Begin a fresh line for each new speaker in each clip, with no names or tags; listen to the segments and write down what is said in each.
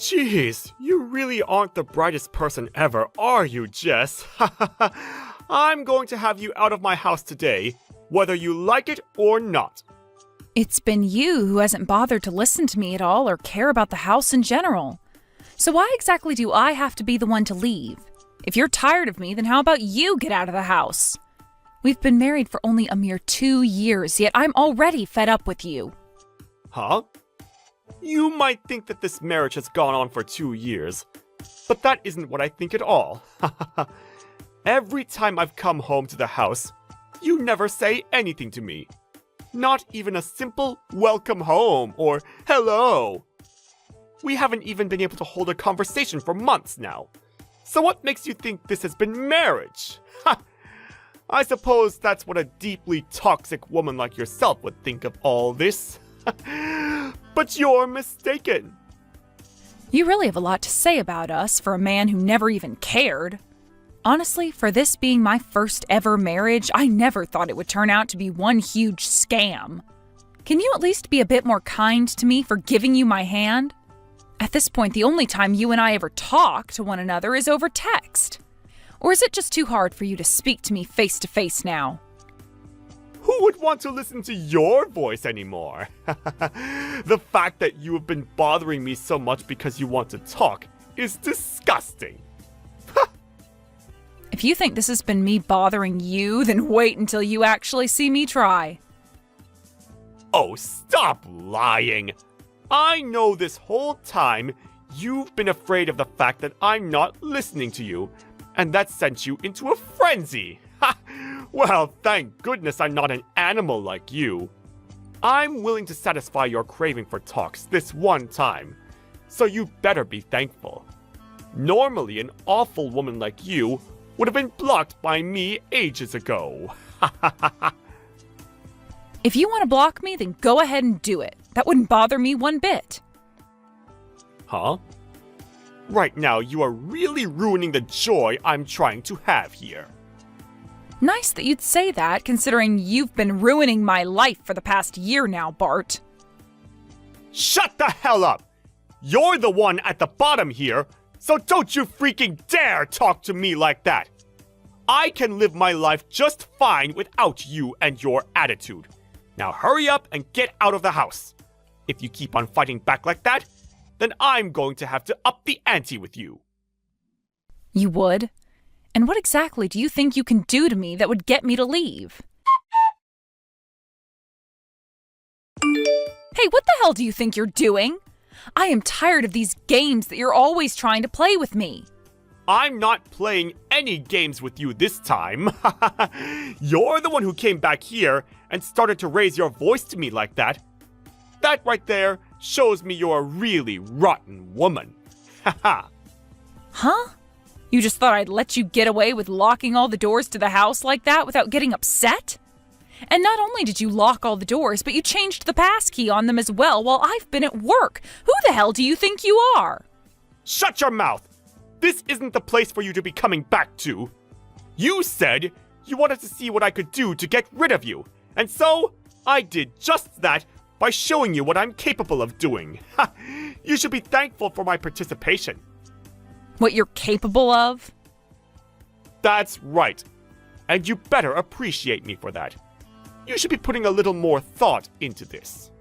Jeez, you really aren't the brightest person ever, are you, Jess? I'm going to have you out of my house today, whether you like it or not.
It's been you who hasn't bothered to listen to me at all or care about the house in general. So why exactly do I have to be the one to leave? If you're tired of me, then how about you get out of the house? We've been married for only a mere 2 years, yet I'm already fed up with you.
Huh? You might think that this marriage has gone on for 2 years, but that isn't what I think at all. Every time I've come home to the house, you never say anything to me. Not even a simple welcome home or hello. We haven't even been able to hold a conversation for months now. So what makes you think this has been marriage? I suppose that's what a deeply toxic woman like yourself would think of all this. But you're mistaken.
You really have a lot to say about us for a man who never even cared. Honestly, for this being my first ever marriage, I never thought it would turn out to be one huge scam. Can you at least be a bit more kind to me for giving you my hand? At this point, the only time you and I ever talk to one another is over text. Or is it just too hard for you to speak to me face to face now?
Who would want to listen to your voice anymore? The fact that you have been bothering me so much because you want to talk is disgusting.
If you think this has been me bothering you, then wait until you actually see me try.
Oh, stop lying! I know this whole time you've been afraid of the fact that I'm not listening to you, and that sent you into a frenzy. Ha! Well, thank goodness I'm not an animal like you. I'm willing to satisfy your craving for talks this one time, so you better be thankful. Normally, an awful woman like you would have been blocked by me ages ago.
If you want to block me, then go ahead and do it. That wouldn't bother me one bit.
Huh? Right now, you are really ruining the joy I'm trying to have here.
Nice that you'd say that, considering you've been ruining my life for the past year now, Bart.
Shut the hell up! You're the one at the bottom here, so don't you freaking dare talk to me like that! I can live my life just fine without you and your attitude. Now hurry up and get out of the house. If you keep on fighting back like that, then I'm going to have to up the ante with you.
You would? And what exactly do you think you can do to me that would get me to leave? Hey, what the hell do you think you're doing? I am tired of these games that you're always trying to play with me.
I'm not playing any games with you this time. You're the one who came back here and started to raise your voice to me like that. That right there shows me you're a really rotten woman.
Huh? You just thought I'd let you get away with locking all the doors to the house like that without getting upset? And not only did you lock all the doors, but you changed the passkey on them as well while I've been at work. Who the hell do you think you are?
Shut your mouth! This isn't the place for you to be coming back to. You said you wanted to see what I could do to get rid of you. And so, I did just that by showing you what I'm capable of doing. You should be thankful for my participation.
What you're capable of?
That's right. And you better appreciate me for that. You should be putting a little more thought into this.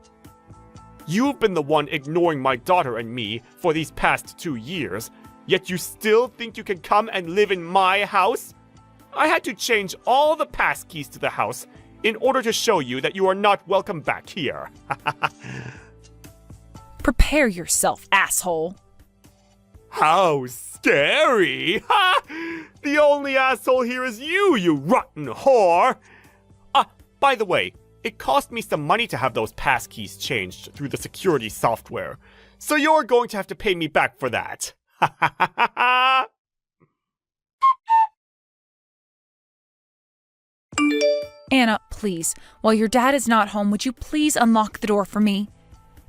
You've been the one ignoring my daughter and me for these past 2 years, yet you still think you can come and live in my house? I had to change all the passkeys to the house in order to show you that you are not welcome back here.
Prepare yourself, asshole.
How scary! The only asshole here is you rotten whore! By the way, it cost me some money to have those passkeys changed through the security software, so you're going to have to pay me back for that.
Anna, please, while your dad is not home, would you please unlock the door for me?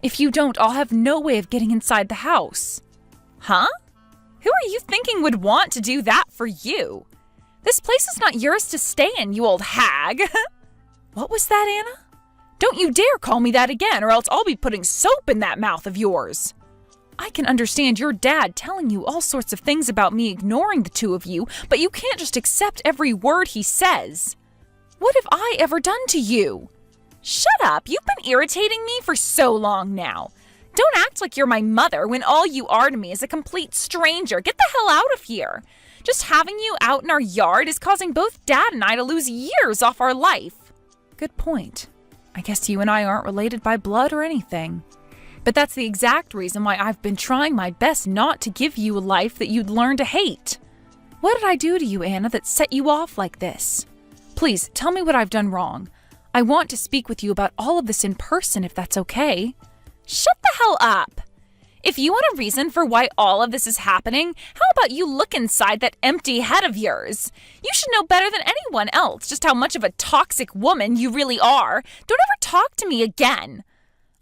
If you don't, I'll have no way of getting inside the house. Huh? Who are you thinking would want to do that for you? This place is not yours to stay in, you old hag. What was that, Anna? Don't you dare call me that again, or else I'll be putting soap in that mouth of yours. I can understand your dad telling you all sorts of things about me ignoring the two of you, but you can't just accept every word he says. What have I ever done to you? Shut up, you've been irritating me for so long now. Don't act like you're my mother when all you are to me is a complete stranger. Get the hell out of here. Just having you out in our yard is causing both Dad and I to lose years off our life. Good point. I guess you and I aren't related by blood or anything. But that's the exact reason why I've been trying my best not to give you a life that you'd learn to hate. What did I do to you, Anna, that set you off like this? Please, tell me what I've done wrong. I want to speak with you about all of this in person if that's okay. Shut the hell up! If you want a reason for why all of this is happening, how about you look inside that empty head of yours? You should know better than anyone else just how much of a toxic woman you really are. Don't ever talk to me again.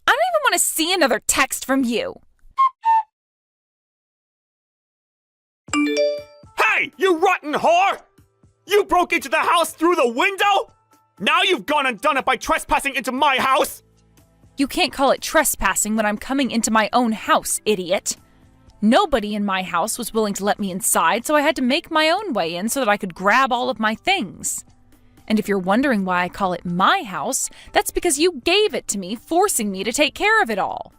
I don't even want to see another text from you.
Hey, you rotten whore! You broke into the house through the window? Now you've gone and done it by trespassing into my house?
You can't call it trespassing when I'm coming into my own house, idiot. Nobody in my house was willing to let me inside, so I had to make my own way in so that I could grab all of my things. And if you're wondering why I call it my house, that's because you gave it to me, forcing me to take care of it all.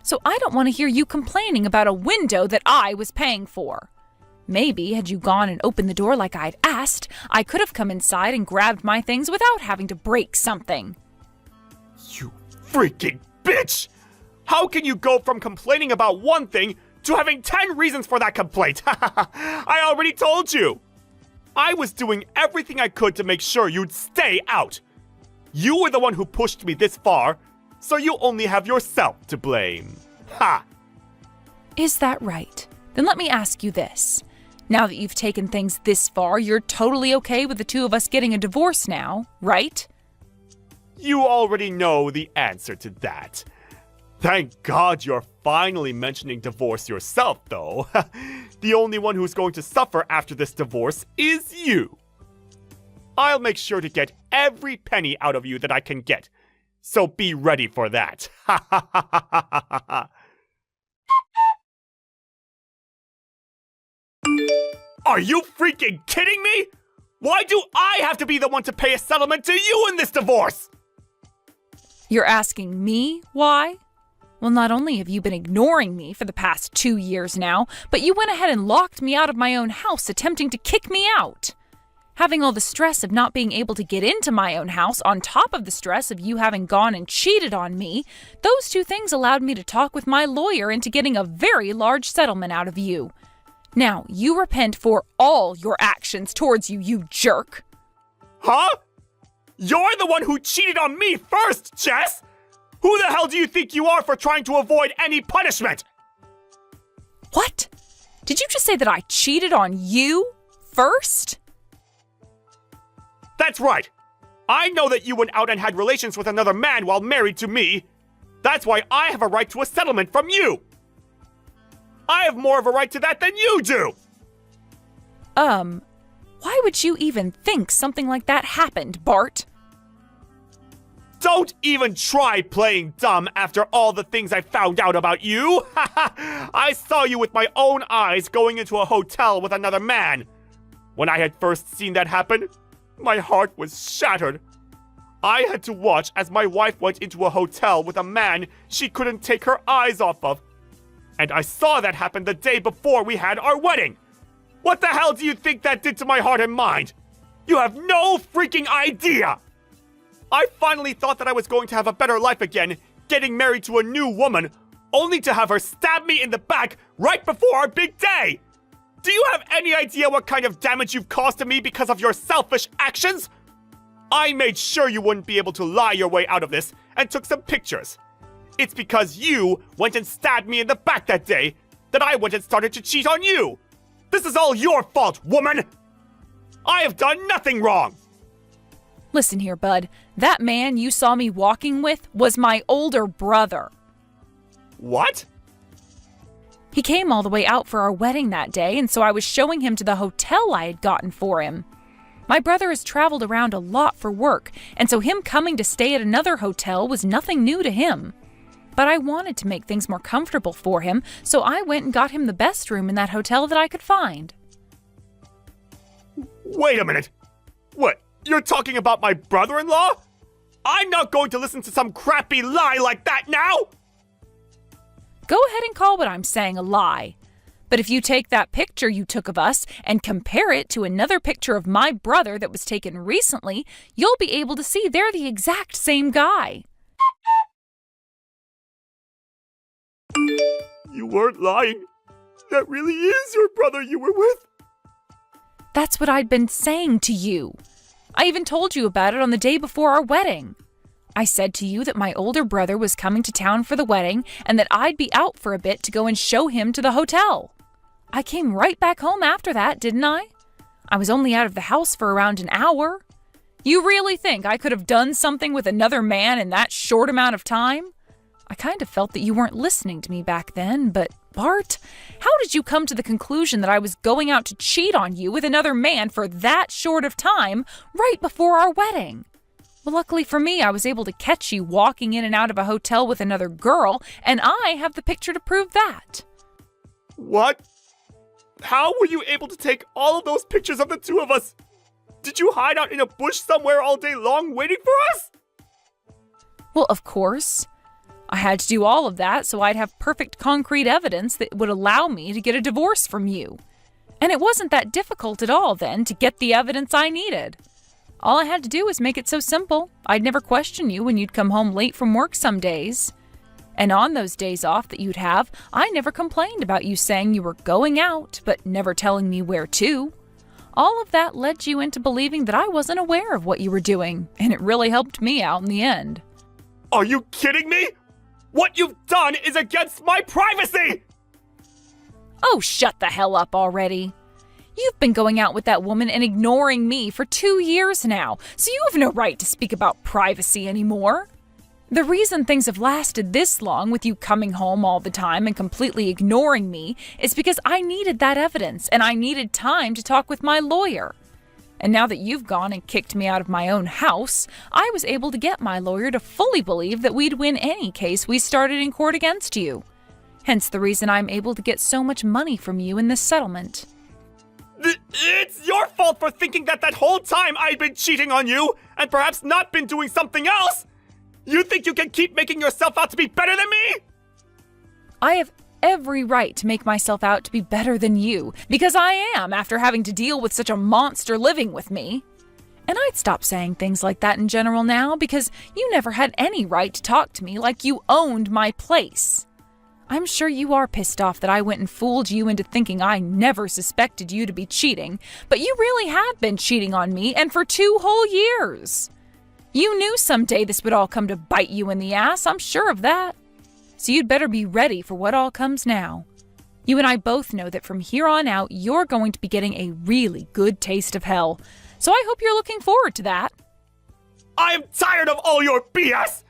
So I don't want to hear you complaining about a window that I was paying for. Maybe, had you gone and opened the door like I'd asked, I could have come inside and grabbed my things without having to break something.
You freaking bitch! How can you go from complaining about one thing to having 10 reasons for that complaint? I already told you! I was doing everything I could to make sure you'd stay out. You were the one who pushed me this far, so you only have yourself to blame. Ha!
Is that right? Then let me ask you this. Now that you've taken things this far, you're totally okay with the two of us getting a divorce now, right?
You already know the answer to that. Thank God you're finally mentioning divorce yourself, though. The only one who's going to suffer after this divorce is you. I'll make sure to get every penny out of you that I can get, so be ready for that. Are you freaking kidding me? Why do I have to be the one to pay a settlement to you in this divorce?
You're asking me why? Well, not only have you been ignoring me for the past 2 years now, but you went ahead and locked me out of my own house, attempting to kick me out. Having all the stress of not being able to get into my own house on top of the stress of you having gone and cheated on me, those two things allowed me to talk with my lawyer into getting a very large settlement out of you. Now, you repent for all your actions towards you jerk.
Huh? You're the one who cheated on me first, Jess! Who the hell do you think you are for trying to avoid any punishment?
What? Did you just say that I cheated on you first?
That's right. I know that you went out and had relations with another man while married to me. That's why I have a right to a settlement from you. I have more of a right to that than you do.
Why would you even think something like that happened, Bart?
Don't even try playing dumb after all the things I found out about you. I saw you with my own eyes going into a hotel with another man. When I had first seen that happen, my heart was shattered. I had to watch as my wife went into a hotel with a man she couldn't take her eyes off of. And I saw that happen the day before we had our wedding. What the hell do you think that did to my heart and mind? You have no freaking idea! I finally thought that I was going to have a better life again, getting married to a new woman, only to have her stab me in the back right before our big day! Do you have any idea what kind of damage you've caused to me because of your selfish actions? I made sure you wouldn't be able to lie your way out of this and took some pictures. It's because you went and stabbed me in the back that day that I went and started to cheat on you. This is all your fault, woman! I have done nothing wrong!
Listen here, bud. That man you saw me walking with was my older brother.
What?
He came all the way out for our wedding that day, and so I was showing him to the hotel I had gotten for him. My brother has traveled around a lot for work, and so him coming to stay at another hotel was nothing new to him. But I wanted to make things more comfortable for him, so I went and got him the best room in that hotel that I could find.
Wait a minute. What, you're talking about my brother-in-law? I'm not going to listen to some crappy lie like that now!
Go ahead and call what I'm saying a lie. But if you take that picture you took of us and compare it to another picture of my brother that was taken recently, you'll be able to see they're the exact same guy.
You weren't lying. That really is your brother you were with.
That's what I'd been saying to you. I even told you about it on the day before our wedding. I said to you that my older brother was coming to town for the wedding and that I'd be out for a bit to go and show him to the hotel. I came right back home after that, didn't I? I was only out of the house for around an hour. You really think I could have done something with another man in that short amount of time? I kind of felt that you weren't listening to me back then, but Bart, how did you come to the conclusion that I was going out to cheat on you with another man for that short of time right before our wedding? Well, luckily for me, I was able to catch you walking in and out of a hotel with another girl, and I have the picture to prove that.
What? How were you able to take all of those pictures of the two of us? Did you hide out in a bush somewhere all day long waiting for us?
Well, of course. I had to do all of that so I'd have perfect concrete evidence that would allow me to get a divorce from you. And it wasn't that difficult at all then to get the evidence I needed. All I had to do was make it so simple. I'd never question you when you'd come home late from work some days. And on those days off that you'd have, I never complained about you saying you were going out, but never telling me where to. All of that led you into believing that I wasn't aware of what you were doing, and it really helped me out in the end.
Are you kidding me? What you've done is against my privacy!
Oh, shut the hell up already. You've been going out with that woman and ignoring me for 2 years now, so you have no right to speak about privacy anymore. The reason things have lasted this long with you coming home all the time and completely ignoring me is because I needed that evidence and I needed time to talk with my lawyer. And now that you've gone and kicked me out of my own house, I was able to get my lawyer to fully believe that we'd win any case we started in court against you. Hence the reason I'm able to get so much money from you in this settlement.
It's your fault for thinking that whole time I'd been cheating on you and perhaps not been doing something else! You think you can keep making yourself out to be better than me?
I have every right to make myself out to be better than you, because I am after having to deal with such a monster living with me. And I'd stop saying things like that in general now, because you never had any right to talk to me like you owned my place. I'm sure you are pissed off that I went and fooled you into thinking I never suspected you to be cheating, but you really have been cheating on me, and for 2 whole years. You knew someday this would all come to bite you in the ass, I'm sure of that. So you'd better be ready for what all comes now. You and I both know that from here on out, you're going to be getting a really good taste of hell. So I hope you're looking forward to that.
I am tired of all your BS!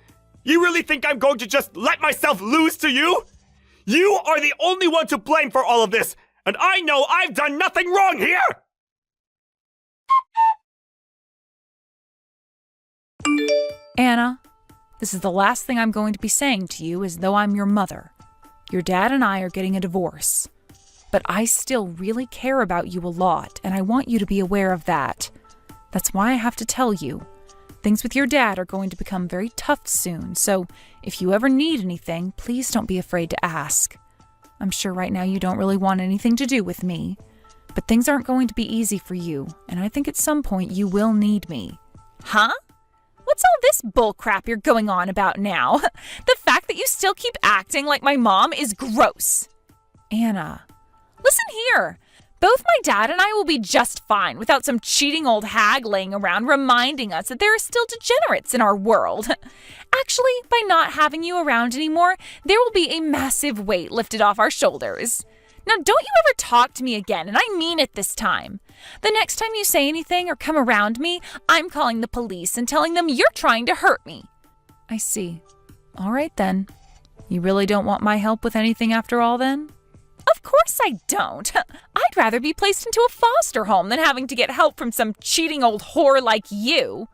You really think I'm going to just let myself lose to you? You are the only one to blame for all of this, and I know I've done nothing wrong here!
Anna, this is the last thing I'm going to be saying to you as though I'm your mother. Your dad and I are getting a divorce. But I still really care about you a lot, and I want you to be aware of that. That's why I have to tell you. Things with your dad are going to become very tough soon, so if you ever need anything, please don't be afraid to ask. I'm sure right now you don't really want anything to do with me, but things aren't going to be easy for you, and I think at some point you will need me. Huh? What's all this bullcrap you're going on about now? The fact that you still keep acting like my mom is gross. Anna, listen here. Both my dad and I will be just fine without some cheating old hag laying around reminding us that there are still degenerates in our world. Actually, by not having you around anymore, there will be a massive weight lifted off our shoulders. Now, don't you ever talk to me again, and I mean it this time. The next time you say anything or come around me, I'm calling the police and telling them you're trying to hurt me. I see. All right, then. You really don't want my help with anything after all, then? Of course I don't. I'd rather be placed into a foster home than having to get help from some cheating old whore like you.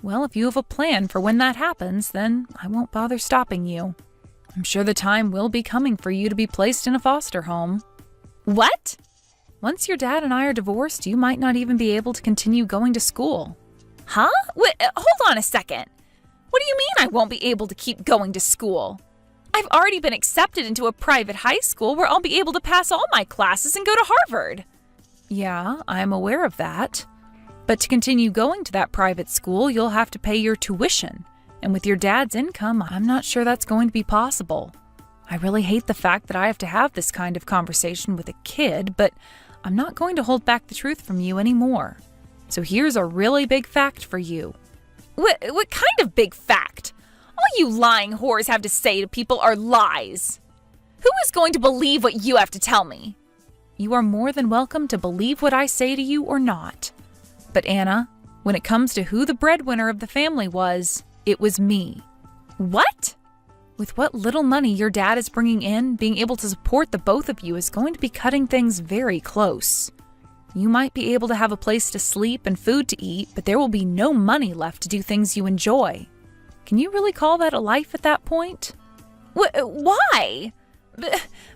Well, if you have a plan for when that happens, then I won't bother stopping you. I'm sure the time will be coming for you to be placed in a foster home.
What?
Once your dad and I are divorced, you might not even be able to continue going to school.
Huh? Wait, hold on a second. What do you mean I won't be able to keep going to school? I've already been accepted into a private high school where I'll be able to pass all my classes and go to Harvard.
Yeah, I'm aware of that. But to continue going to that private school, you'll have to pay your tuition. And with your dad's income, I'm not sure that's going to be possible. I really hate the fact that I have to have this kind of conversation with a kid, but I'm not going to hold back the truth from you anymore. So here's a really big fact for you.
What kind of big fact? All you lying whores have to say to people are lies. Who is going to believe what you have to tell me?
You are more than welcome to believe what I say to you or not. But Anna, when it comes to who the breadwinner of the family was, it was me.
What?
With what little money your dad is bringing in, being able to support the both of you is going to be cutting things very close. You might be able to have a place to sleep and food to eat, but there will be no money left to do things you enjoy. Can you really call that a life at that point?
Why?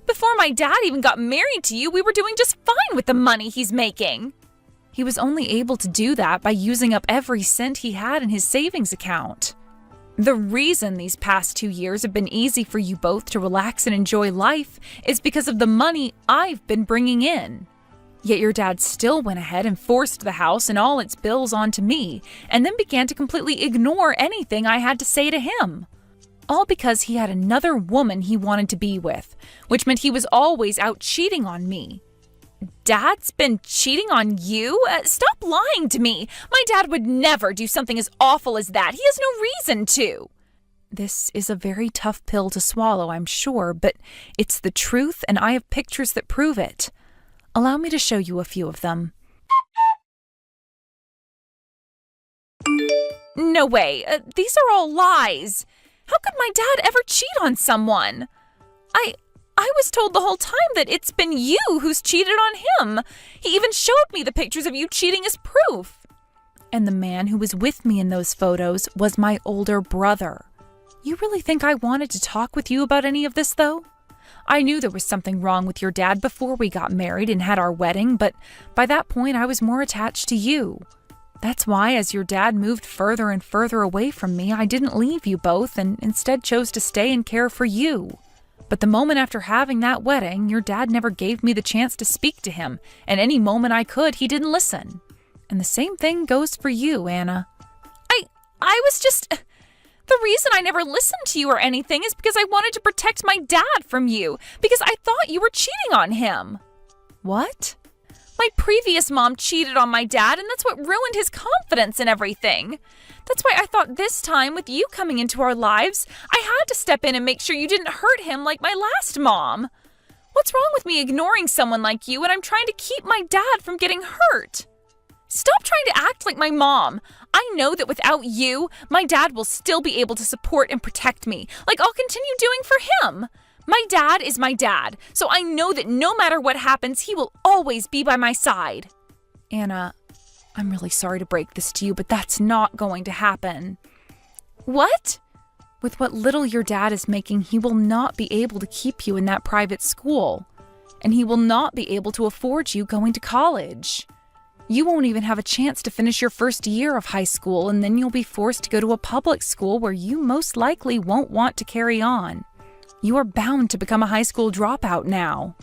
Before my dad even got married to you, we were doing just fine with the money he's making.
He was only able to do that by using up every cent he had in his savings account. The reason these past 2 years have been easy for you both to relax and enjoy life is because of the money I've been bringing in. Yet your dad still went ahead and forced the house and all its bills onto me, and then began to completely ignore anything I had to say to him. All because he had another woman he wanted to be with, which meant he was always out cheating on me.
Dad's been cheating on you? Stop lying to me. My dad would never do something as awful as that. He has no reason to.
This is a very tough pill to swallow, I'm sure, but it's the truth, and I have pictures that prove it. Allow me to show you a few of them.
No way. These are all lies. How could my dad ever cheat on someone? I was told the whole time that it's been you who's cheated on him. He even showed me the pictures of you cheating as proof.
And the man who was with me in those photos was my older brother. You really think I wanted to talk with you about any of this, though? I knew there was something wrong with your dad before we got married and had our wedding, but by that point I was more attached to you. That's why, as your dad moved further and further away from me, I didn't leave you both and instead chose to stay and care for you. But the moment after having that wedding, your dad never gave me the chance to speak to him, and any moment I could, he didn't listen. And the same thing goes for you, Anna.
I was just... The reason I never listened to you or anything is because I wanted to protect my dad from you, because I thought you were cheating on him.
What?
My previous mom cheated on my dad, and that's what ruined his confidence and everything. That's why I thought this time, with you coming into our lives, I had to step in and make sure you didn't hurt him like my last mom. What's wrong with me ignoring someone like you when I'm trying to keep my dad from getting hurt? Stop trying to act like my mom. I know that without you, my dad will still be able to support and protect me, like I'll continue doing for him. My dad is my dad, so I know that no matter what happens, he will always be by my side.
Anna, I'm really sorry to break this to you, but that's not going to happen.
What?
With what little your dad is making, he will not be able to keep you in that private school. And he will not be able to afford you going to college. You won't even have a chance to finish your first year of high school, and then you'll be forced to go to a public school where you most likely won't want to carry on. You are bound to become a high school dropout now.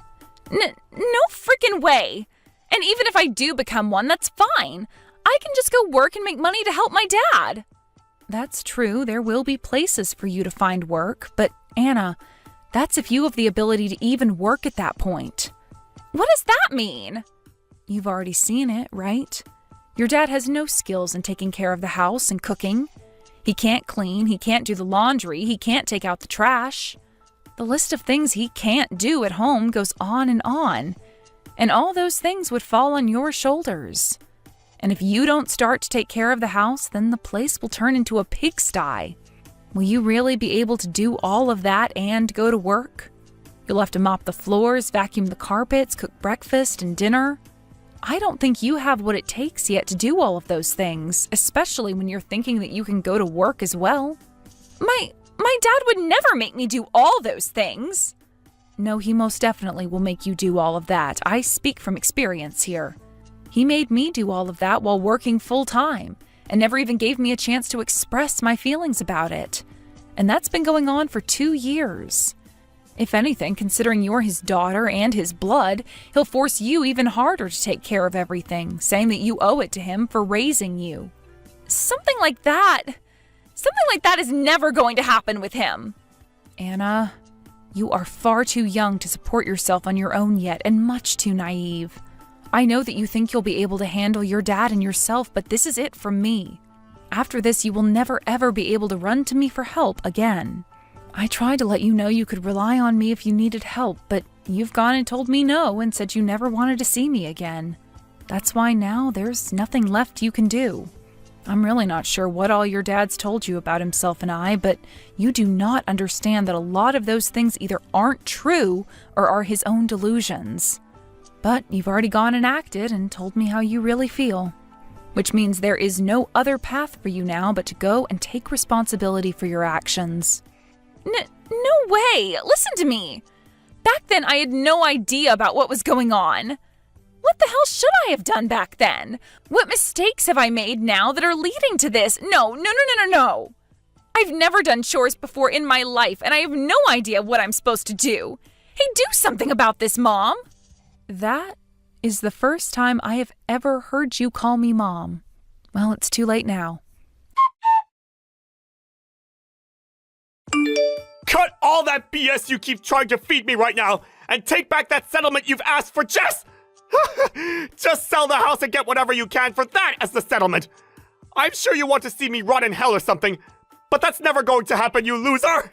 No freaking way. And even if I do become one, that's fine. I can just go work and make money to help my dad.
That's true. There will be places for you to find work. But Anna, that's if you have the ability to even work at that point.
What does that mean?
You've already seen it, right? Your dad has no skills in taking care of the house and cooking. He can't clean, he can't do the laundry, he can't take out the trash. The list of things he can't do at home goes on. And all those things would fall on your shoulders. And if you don't start to take care of the house, then the place will turn into a pigsty. Will you really be able to do all of that and go to work? You'll have to mop the floors, vacuum the carpets, cook breakfast and dinner. I don't think you have what it takes yet to do all of those things, especially when you're thinking that you can go to work as well.
My dad would never make me do all those things.
No, he most definitely will make you do all of that. I speak from experience here. He made me do all of that while working full-time and never even gave me a chance to express my feelings about it. And that's been going on for 2 years. If anything, considering you're his daughter and his blood, he'll force you even harder to take care of everything, saying that you owe it to him for raising you.
Something like that is never going to happen with him.
Anna, you are far too young to support yourself on your own yet, and much too naive. I know that you think you'll be able to handle your dad and yourself, but this is it from me. After this, you will never ever be able to run to me for help again. I tried to let you know you could rely on me if you needed help, but you've gone and told me no and said you never wanted to see me again. That's why now there's nothing left you can do. I'm really not sure what all your dad's told you about himself and I, but you do not understand that a lot of those things either aren't true or are his own delusions. But you've already gone and acted and told me how you really feel, which means there is no other path for you now but to go and take responsibility for your actions.
No way! Listen to me! Back then, I had no idea about what was going on. What the hell should I have done back then? What mistakes have I made now that are leading to this? No. I've never done chores before in my life, and I have no idea what I'm supposed to do. Hey, do something about this, Mom!
That is the first time I have ever heard you call me Mom. Well, it's too late now.
Cut all that BS you keep trying to feed me right now, and take back that settlement you've asked for, Jess! Just sell the house and get whatever you can for that as the settlement. I'm sure you want to see me rot in hell or something, but that's never going to happen, you loser!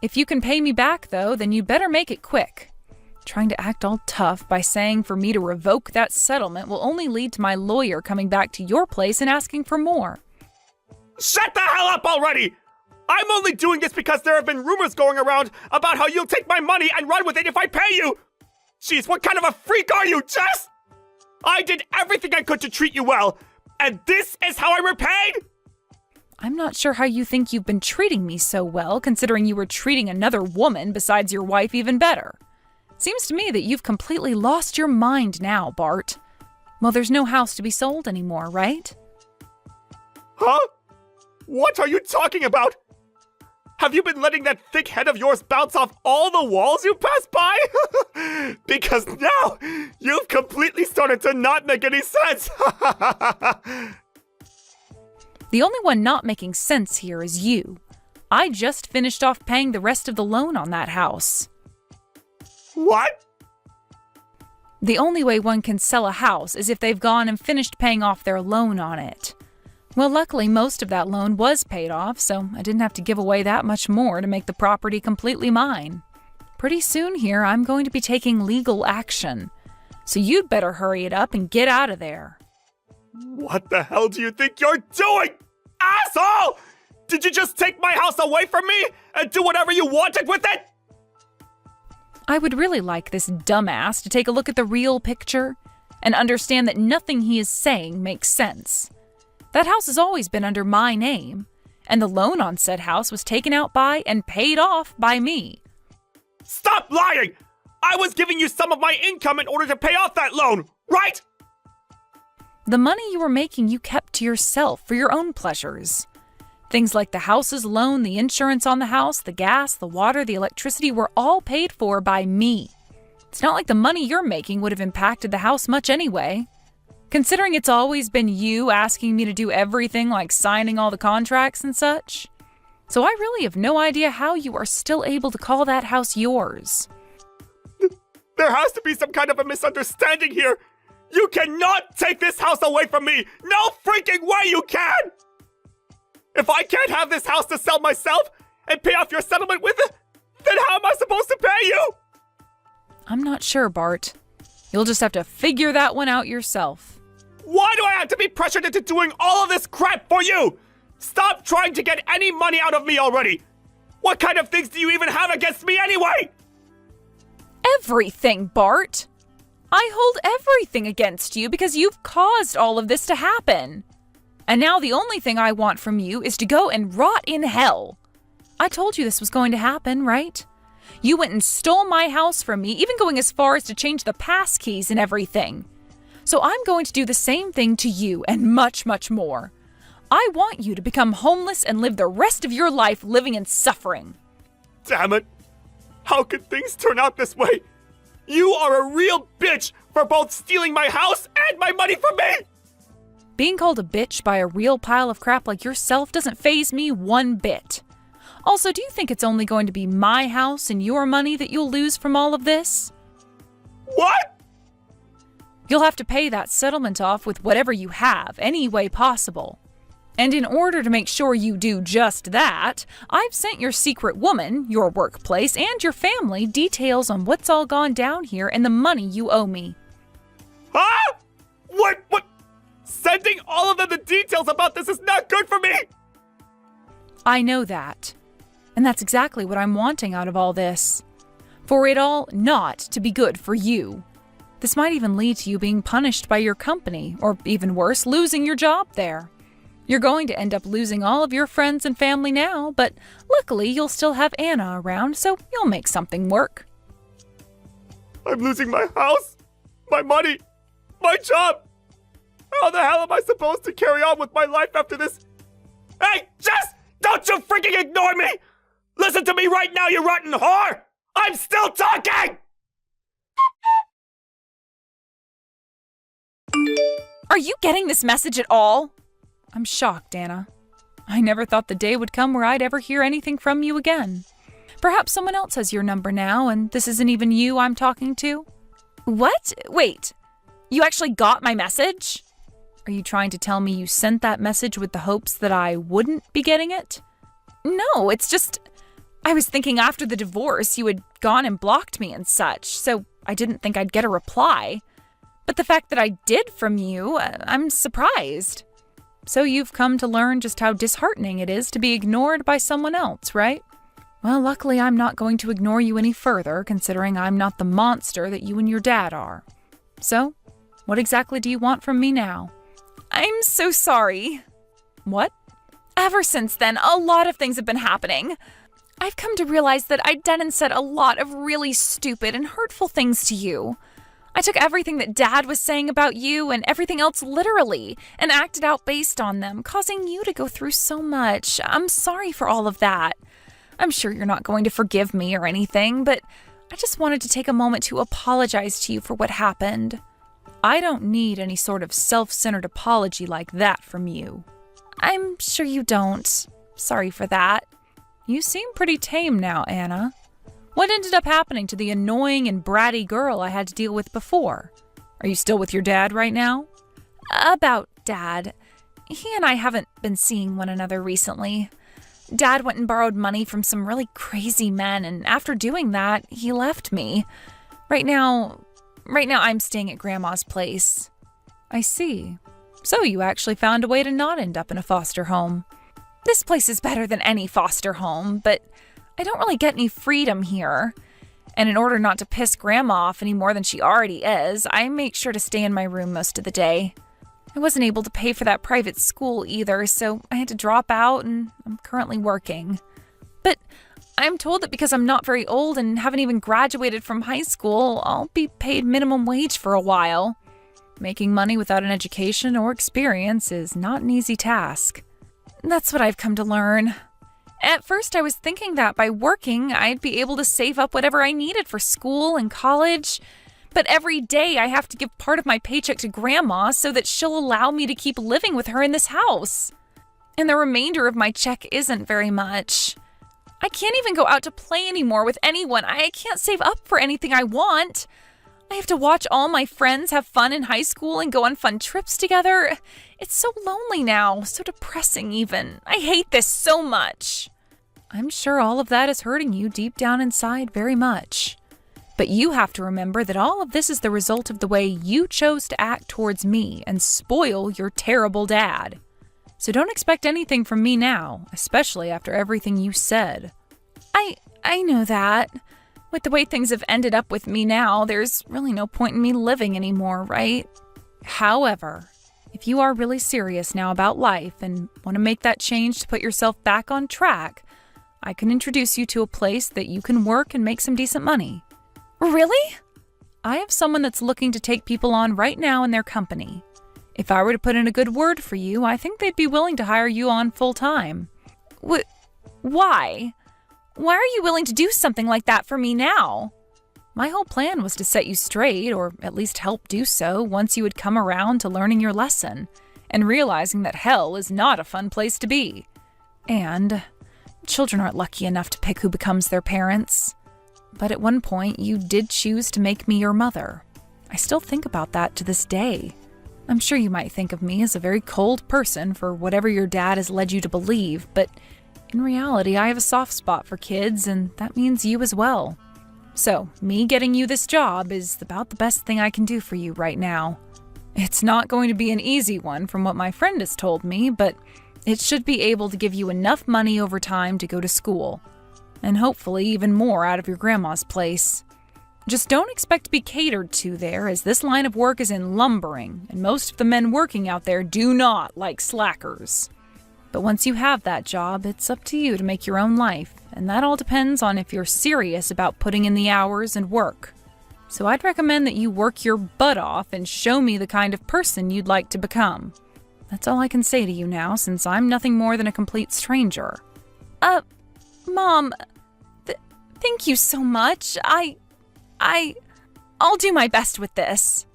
If you can pay me back, though, then you better make it quick. Trying to act all tough by saying for me to revoke that settlement will only lead to my lawyer coming back to your place and asking for more.
Shut the hell up already! I'm only doing this because there have been rumors going around about how you'll take my money and run with it if I pay you! Jeez, what kind of a freak are you, Jess? I did everything I could to treat you well, and this is how I'm repaid?
I'm not sure how you think you've been treating me so well, considering you were treating another woman besides your wife even better. Seems to me that you've completely lost your mind now, Bart. Well, there's no house to be sold anymore, right?
Huh? What are you talking about? Have you been letting that thick head of yours bounce off all the walls you pass by? Because now, you've completely started to not make any sense.
The only one not making sense here is you. I just finished off paying the rest of the loan on that house.
What?
The only way one can sell a house is if they've gone and finished paying off their loan on it. Well, luckily, most of that loan was paid off, so I didn't have to give away that much more to make the property completely mine. Pretty soon here, I'm going to be taking legal action. So you'd better hurry it up and get out of there.
What the hell do you think you're doing, asshole? Did you just take my house away from me and do whatever you wanted with it?
I would really like this dumbass to take a look at the real picture and understand that nothing he is saying makes sense. That house has always been under my name, and the loan on said house was taken out by and paid off by me.
Stop lying! I was giving you some of my income in order to pay off that loan, right?
The money you were making you kept to yourself for your own pleasures. Things like the house's loan, the insurance on the house, the gas, the water, the electricity were all paid for by me. It's not like the money you're making would have impacted the house much anyway. Considering it's always been you asking me to do everything like signing all the contracts and such. So I really have no idea how you are still able to call that house yours.
There has to be some kind of a misunderstanding here. You cannot take this house away from me. No freaking way you can! If I can't have this house to sell myself and pay off your settlement with it, then how am I supposed to pay you?
I'm not sure, Bart. You'll just have to figure that one out yourself.
Why do I have to be pressured into doing all of this crap for you? Stop trying to get any money out of me already. What kind of things do you even have against me anyway?
Everything, Bart. I hold everything against you because you've caused all of this to happen.
And now the only thing I want from you is to go and rot in hell. I told you this was going to happen, right? You went and stole my house from me, even going as far as to change the pass keys and everything. So I'm going to do the same thing to you and much, much more. I want you to become homeless and live the rest of your life living in suffering.
Damn it! How could things turn out this way? You are a real bitch for both stealing my house and my money from me!
Being called a bitch by a real pile of crap like yourself doesn't faze me one bit. Also, do you think it's only going to be my house and your money that you'll lose from all of this?
What?
You'll have to pay that settlement off with whatever you have, any way possible. And in order to make sure you do just that, I've sent your secret woman, your workplace, and your family details on what's all gone down here and the money you owe me.
Huh? What? Sending all of them the details about this is not good for me!
I know that. And that's exactly what I'm wanting out of all this. For it all not to be good for you. This might even lead to you being punished by your company, or even worse, losing your job there. You're going to end up losing all of your friends and family now, but luckily you'll still have Anna around, so you'll make something work.
I'm losing my house, my money, my job. How the hell am I supposed to carry on with my life after this? Hey, Jess! Don't you freaking ignore me! Listen to me right now, you rotten whore! I'm still talking!
Are you getting this message at all? I'm shocked, Anna. I never thought the day would come where I'd ever hear anything from you again. Perhaps someone else has your number now, and this isn't even you I'm talking to?
What? Wait, you actually got my message?
Are you trying to tell me you sent that message with the hopes that I wouldn't be getting it?
No, it's just, I was thinking after the divorce you had gone and blocked me and such, so I didn't think I'd get a reply. But the fact that I did from you, I'm surprised.
So you've come to learn just how disheartening it is to be ignored by someone else, right? Well, luckily I'm not going to ignore you any further, considering I'm not the monster that you and your dad are. So, what exactly do you want from me now?
I'm so sorry.
What?
Ever since then, a lot of things have been happening. I've come to realize that I'd done and said a lot of really stupid and hurtful things to you. I took everything that Dad was saying about you and everything else literally and acted out based on them, causing you to go through so much. I'm sorry for all of that. I'm sure you're not going to forgive me or anything, but I just wanted to take a moment to apologize to you for what happened.
I don't need any sort of self-centered apology like that from you.
I'm sure you don't. Sorry for that.
You seem pretty tame now, Anna. What ended up happening to the annoying and bratty girl I had to deal with before? Are you still with your dad right now?
About Dad. He and I haven't been seeing one another recently. Dad went and borrowed money from some really crazy men, and after doing that, he left me. Right now I'm staying at Grandma's place.
I see. So you actually found a way to not end up in a foster home.
This place is better than any foster home, but I don't really get any freedom here. And in order not to piss Grandma off any more than she already is, I make sure to stay in my room most of the day. I wasn't able to pay for that private school either, so I had to drop out and I'm currently working. But I'm told that because I'm not very old and haven't even graduated from high school, I'll be paid minimum wage for a while.
Making money without an education or experience is not an easy task.
That's what I've come to learn. At first, I was thinking that by working, I'd be able to save up whatever I needed for school and college. But every day, I have to give part of my paycheck to Grandma so that she'll allow me to keep living with her in this house. And the remainder of my check isn't very much. I can't even go out to play anymore with anyone. I can't save up for anything I want. I have to watch all my friends have fun in high school and go on fun trips together. It's so lonely now, so depressing even. I hate this so much.
I'm sure all of that is hurting you deep down inside very much. But you have to remember that all of this is the result of the way you chose to act towards me and spoil your terrible dad. So don't expect anything from me now, especially after everything you said.
I know that. With the way things have ended up with me now, there's really no point in me living anymore, right?
However, if if you are really serious now about life and want to make that change to put yourself back on track, I can introduce you to a place that you can work and make some decent money.
Really?
I have someone that's looking to take people on right now in their company. If I were to put in a good word for you, I think they'd be willing to hire you on full-time.
Why? Why are you willing to do something like that for me now?
My whole plan was to set you straight, or at least help do so, once you had come around to learning your lesson and realizing that hell is not a fun place to be. And children aren't lucky enough to pick who becomes their parents. But at one point, you did choose to make me your mother. I still think about that to this day. I'm sure you might think of me as a very cold person for whatever your dad has led you to believe, but in reality, I have a soft spot for kids, and that means you as well. So, me getting you this job is about the best thing I can do for you right now. It's not going to be an easy one from what my friend has told me, but it should be able to give you enough money over time to go to school, and hopefully even more out of your grandma's place. Just don't expect to be catered to there, as this line of work is in lumbering, and most of the men working out there do not like slackers. But once you have that job, it's up to you to make your own life, and that all depends on if you're serious about putting in the hours and work. So I'd recommend that you work your butt off and show me the kind of person you'd like to become. That's all I can say to you now, since I'm nothing more than a complete stranger.
Mom, thank you so much. I'll do my best with this.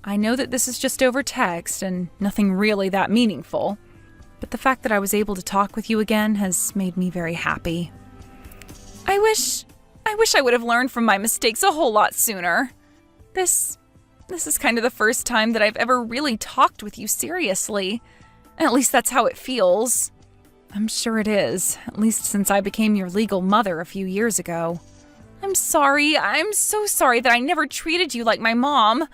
I know that this is just over text and nothing really that meaningful, but the fact that I was able to talk with you again has made me very happy.
I wish I would have learned from my mistakes a whole lot sooner. This is kind of the first time that I've ever really talked with you seriously. At least that's how it feels.
I'm sure it is, at least since I became your legal mother a few years ago.
I'm sorry. I'm so sorry that I never treated you like my mom.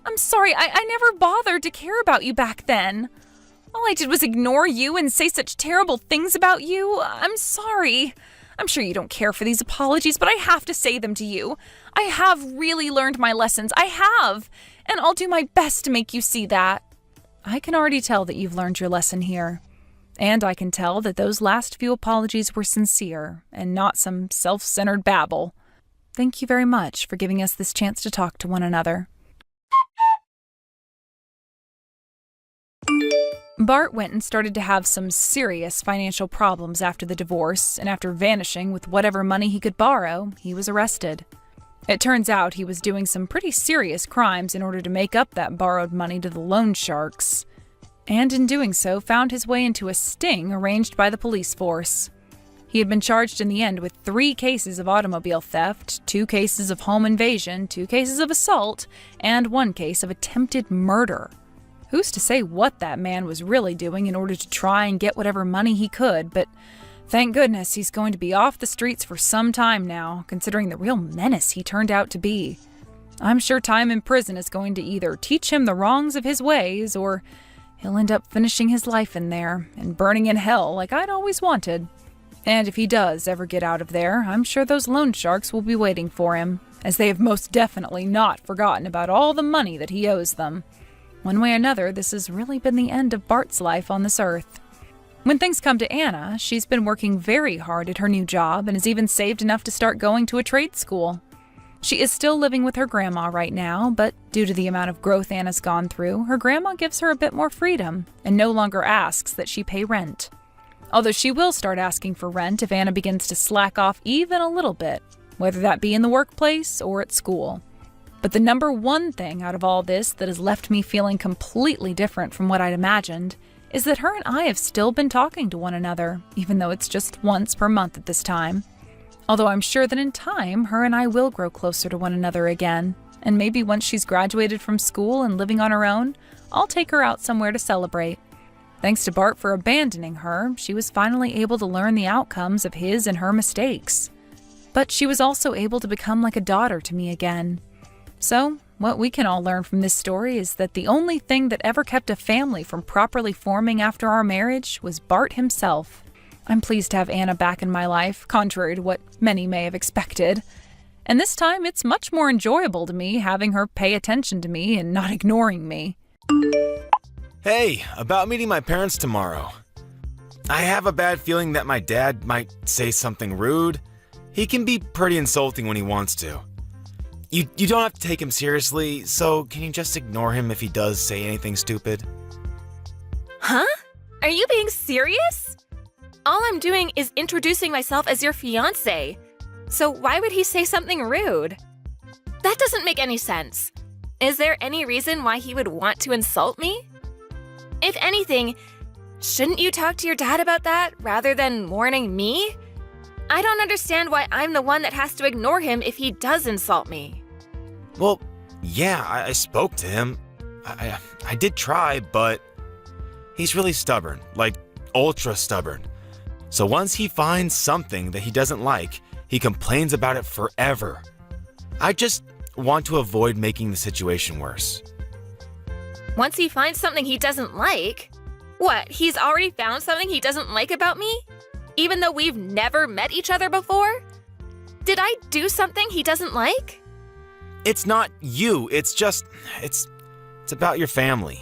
I'm sorry. I never bothered to care about you back then. All I did was ignore you and say such terrible things about you. I'm sorry. I'm sure you don't care for these apologies, but I have to say them to you. I have really learned my lessons. I have. And I'll do my best to make you see that.
I can already tell that you've learned your lesson here. And I can tell that those last few apologies were sincere and not some self-centered babble. Thank you very much for giving us this chance to talk to one another. Bart went and started to have some serious financial problems after the divorce, and after vanishing with whatever money he could borrow, he was arrested. It turns out he was doing some pretty serious crimes in order to make up that borrowed money to the loan sharks, and in doing so found his way into a sting arranged by the police force. He had been charged in the end with 3 cases of automobile theft, 2 cases of home invasion, 2 cases of assault, and 1 case of attempted murder. Who's to say what that man was really doing in order to try and get whatever money he could, but thank goodness he's going to be off the streets for some time now, considering the real menace he turned out to be. I'm sure time in prison is going to either teach him the wrongs of his ways, or he'll end up finishing his life in there and burning in hell like I'd always wanted. And if he does ever get out of there, I'm sure those loan sharks will be waiting for him, as they have most definitely not forgotten about all the money that he owes them. One way or another, this has really been the end of Bart's life on this earth. When things come to Anna, she's been working very hard at her new job and has even saved enough to start going to a trade school. She is still living with her grandma right now, but due to the amount of growth Anna's gone through, her grandma gives her a bit more freedom and no longer asks that she pay rent. Although she will start asking for rent if Anna begins to slack off even a little bit, whether that be in the workplace or at school. But the number one thing out of all this that has left me feeling completely different from what I'd imagined is that her and I have still been talking to one another, even though it's just once per month at this time. Although I'm sure that in time, her and I will grow closer to one another again, and maybe once she's graduated from school and living on her own, I'll take her out somewhere to celebrate. Thanks to Bart for abandoning her, she was finally able to learn the outcomes of his and her mistakes. But she was also able to become like a daughter to me again. So, what we can all learn from this story is that the only thing that ever kept a family from properly forming after our marriage was Bart himself. I'm pleased to have Anna back in my life, contrary to what many may have expected. And this time, it's much more enjoyable to me having her pay attention to me and not ignoring me.
Hey, about meeting my parents tomorrow. I have a bad feeling that my dad might say something rude. He can be pretty insulting when he wants to. You don't have to take him seriously, so can you just ignore him if he does say anything stupid?
Huh? Are you being serious? All I'm doing is introducing myself as your fiancé. So why would he say something rude? That doesn't make any sense. Is there any reason why he would want to insult me? If anything, shouldn't you talk to your dad about that rather than warning me? I don't understand why I'm the one that has to ignore him if he does insult me.
Well, yeah, I spoke to him. I did try, but he's really stubborn, like ultra stubborn. So once he finds something that he doesn't like, he complains about it forever. I just want to avoid making the situation worse.
Once he finds something he doesn't like? What, he's already found something he doesn't like about me? Even though we've never met each other before? Did I do something he doesn't like?
It's not you, it's about your family.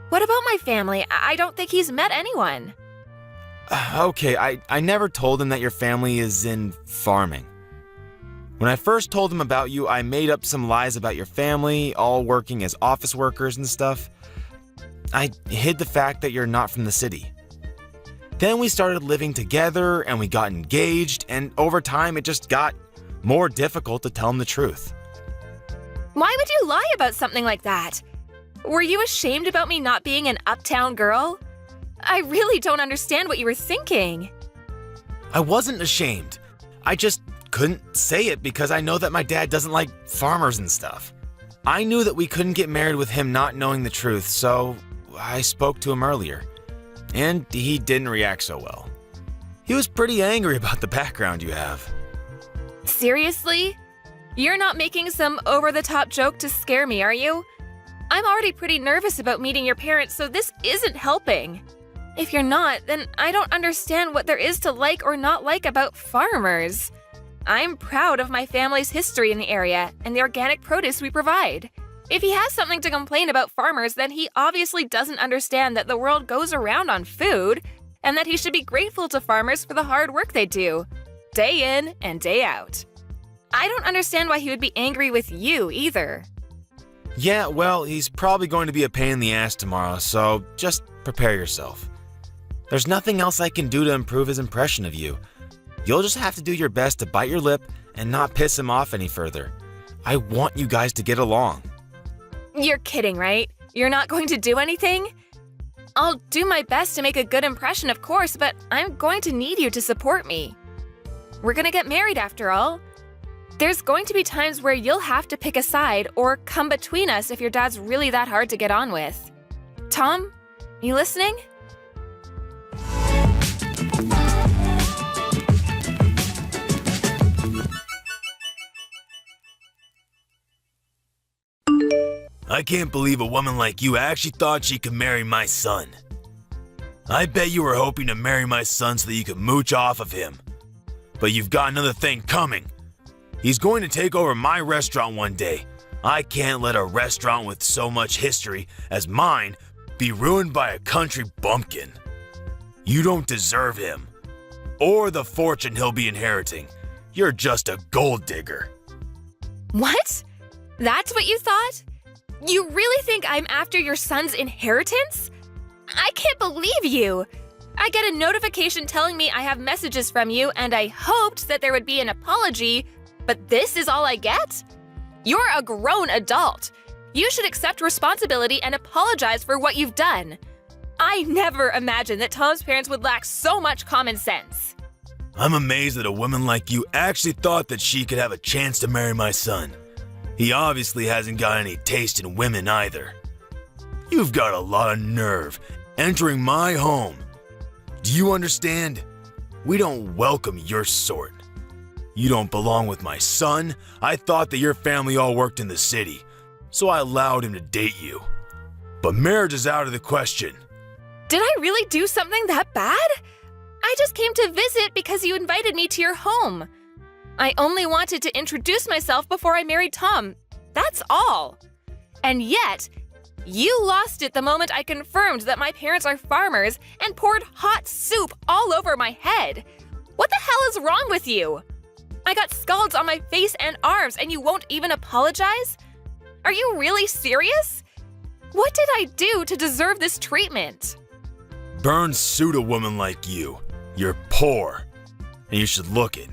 What about my family? I don't think he's met anyone.
Okay, I never told him that your family is in farming. When I first told him about you, I made up some lies about your family, all working as office workers and stuff. I hid the fact that you're not from the city. Then we started living together and we got engaged, and over time it just got more difficult to tell him the truth.
Why would you lie about something like that? Were you ashamed about me not being an uptown girl? I really don't understand what you were thinking.
I wasn't ashamed. I just couldn't say it because I know that my dad doesn't like farmers and stuff. I knew that we couldn't get married with him not knowing the truth, so I spoke to him earlier. And he didn't react so well. He was pretty angry about the background you have.
Seriously? You're not making some over-the-top joke to scare me, are you? I'm already pretty nervous about meeting your parents, so this isn't helping. If you're not, then I don't understand what there is to like or not like about farmers. I'm proud of my family's history in the area and the organic produce we provide. If he has something to complain about farmers, then he obviously doesn't understand that the world goes around on food and that he should be grateful to farmers for the hard work they do, day in and day out. I don't understand why he would be angry with you either.
Yeah, well, he's probably going to be a pain in the ass tomorrow, so just prepare yourself. There's nothing else I can do to improve his impression of you. You'll just have to do your best to bite your lip and not piss him off any further. I want you guys to get along.
You're kidding, right? You're not going to do anything? I'll do my best to make a good impression, of course, but I'm going to need you to support me. We're gonna get married after all. There's going to be times where you'll have to pick a side or come between us if your dad's really that hard to get on with. Tom, you listening?
I can't believe a woman like you actually thought she could marry my son. I bet you were hoping to marry my son so that you could mooch off of him. But you've got another thing coming. He's going to take over my restaurant one day. I can't let a restaurant with so much history as mine be ruined by a country bumpkin. You don't deserve him, or the fortune he'll be inheriting. You're just a gold digger.
What? That's what you thought? You really think I'm after your son's inheritance? I can't believe you! I get a notification telling me I have messages from you, and I hoped that there would be an apology, but this is all I get? You're a grown adult. You should accept responsibility and apologize for what you've done. I never imagined that Tom's parents would lack so much common sense.
I'm amazed that a woman like you actually thought that she could have a chance to marry my son. He obviously hasn't got any taste in women either. You've got a lot of nerve entering my home. Do you understand? We don't welcome your sort. You don't belong with my son. I thought that your family all worked in the city, so I allowed him to date you. But marriage is out of the question.
Did I really do something that bad? I just came to visit because you invited me to your home. I only wanted to introduce myself before I married Tom. That's all. And yet, You lost it the moment I confirmed that my parents are farmers and poured hot soup all over my head. What the hell is wrong with you? I got scalds on my face and arms and you won't even apologize? Are you really serious? What did I do to deserve this treatment?
Burns suit a woman like you. You're poor, and you should look it,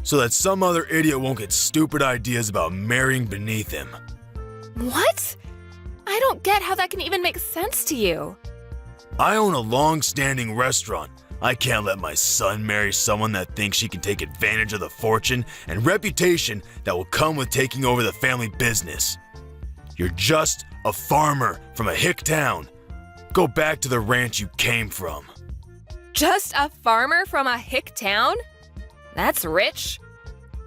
so that some other idiot won't get stupid ideas about marrying beneath him.
What? I don't get how that can even make sense to you.
I own a long-standing restaurant. I can't let my son marry someone that thinks she can take advantage of the fortune and reputation that will come with taking over the family business. You're just a farmer from a hick town. Go back to the ranch you came from.
Just a farmer from a hick town? That's rich.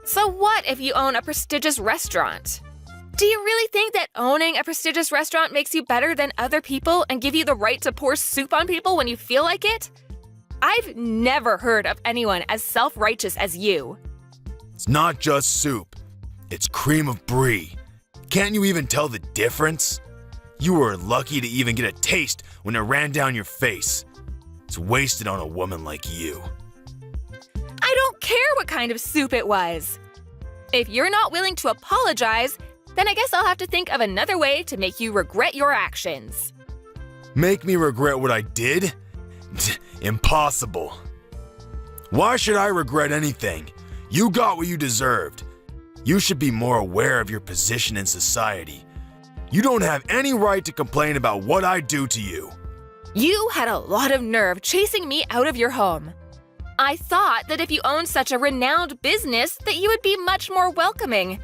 So what if you own a prestigious restaurant? Do you really think that owning a prestigious restaurant makes you better than other people and give you the right to pour soup on people when you feel like it? I've never heard of anyone as self-righteous as you.
It's not just soup. It's cream of brie. Can't you even tell the difference? You were lucky to even get a taste when it ran down your face. It's wasted on a woman like you.
I don't care what kind of soup it was. If you're not willing to apologize, then I guess I'll have to think of another way to make you regret your actions.
Make me regret what I did? Impossible. Why should I regret anything? You got what you deserved. You should be more aware of your position in society. You don't have any right to complain about what I do to you.
You had a lot of nerve chasing me out of your home. I thought that if you owned such a renowned business that you would be much more welcoming.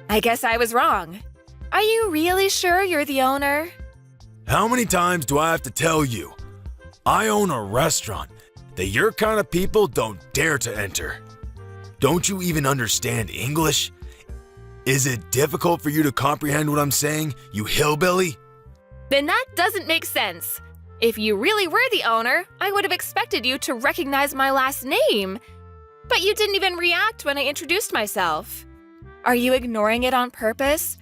I guess I was wrong. Are you really sure you're the owner?
How many times do I have to tell you? I own a restaurant that your kind of people don't dare to enter. Don't you even understand English? Is it difficult for you to comprehend what I'm saying, you hillbilly?
Then that doesn't make sense. If you really were the owner, I would have expected you to recognize my last name. But you didn't even react when I introduced myself. Are you ignoring it on purpose?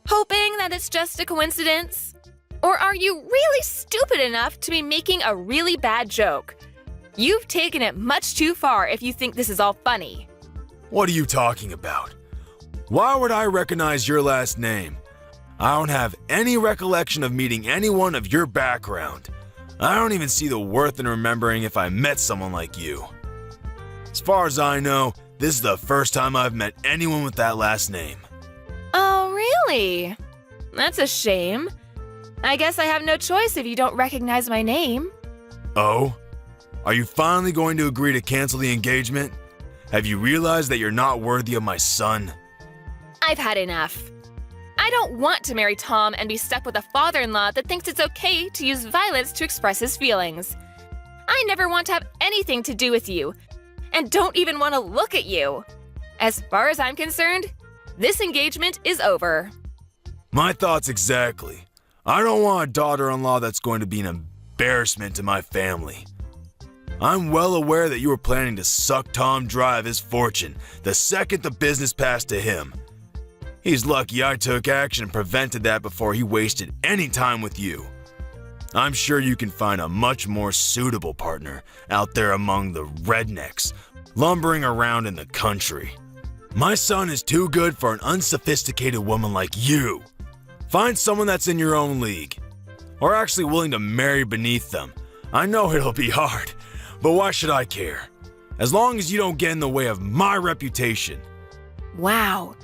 Hoping that it's just a coincidence? Or are you really stupid enough to be making a really bad joke? You've taken it much too far if you think this is all funny.
What are you talking about? Why would I recognize your last name? I don't have any recollection of meeting anyone of your background. I don't even see the worth in remembering if I met someone like you. As far as I know, this is the first time I've met anyone with that last name.
Oh, really? That's a shame. I guess I have no choice if you don't recognize my name.
Oh? Are you finally going to agree to cancel the engagement? Have you realized that you're not worthy of my son?
I've had enough. I don't want to marry Tom and be stuck with a father-in-law that thinks it's okay to use violence to express his feelings. I never want to have anything to do with you, and don't even want to look at you. As far as I'm concerned, this engagement is over.
My thoughts exactly. I don't want a daughter-in-law that's going to be an embarrassment to my family. I'm well aware that you were planning to suck Tom dry of his fortune the second the business passed to him. He's lucky I took action and prevented that before he wasted any time with you. I'm sure you can find a much more suitable partner out there among the rednecks lumbering around in the country. My son is too good for an unsophisticated woman like you. Find someone that's in your own league, or actually willing to marry beneath them. I know it'll be hard, but why should I care? As long as you don't get in the way of my reputation.
Wow,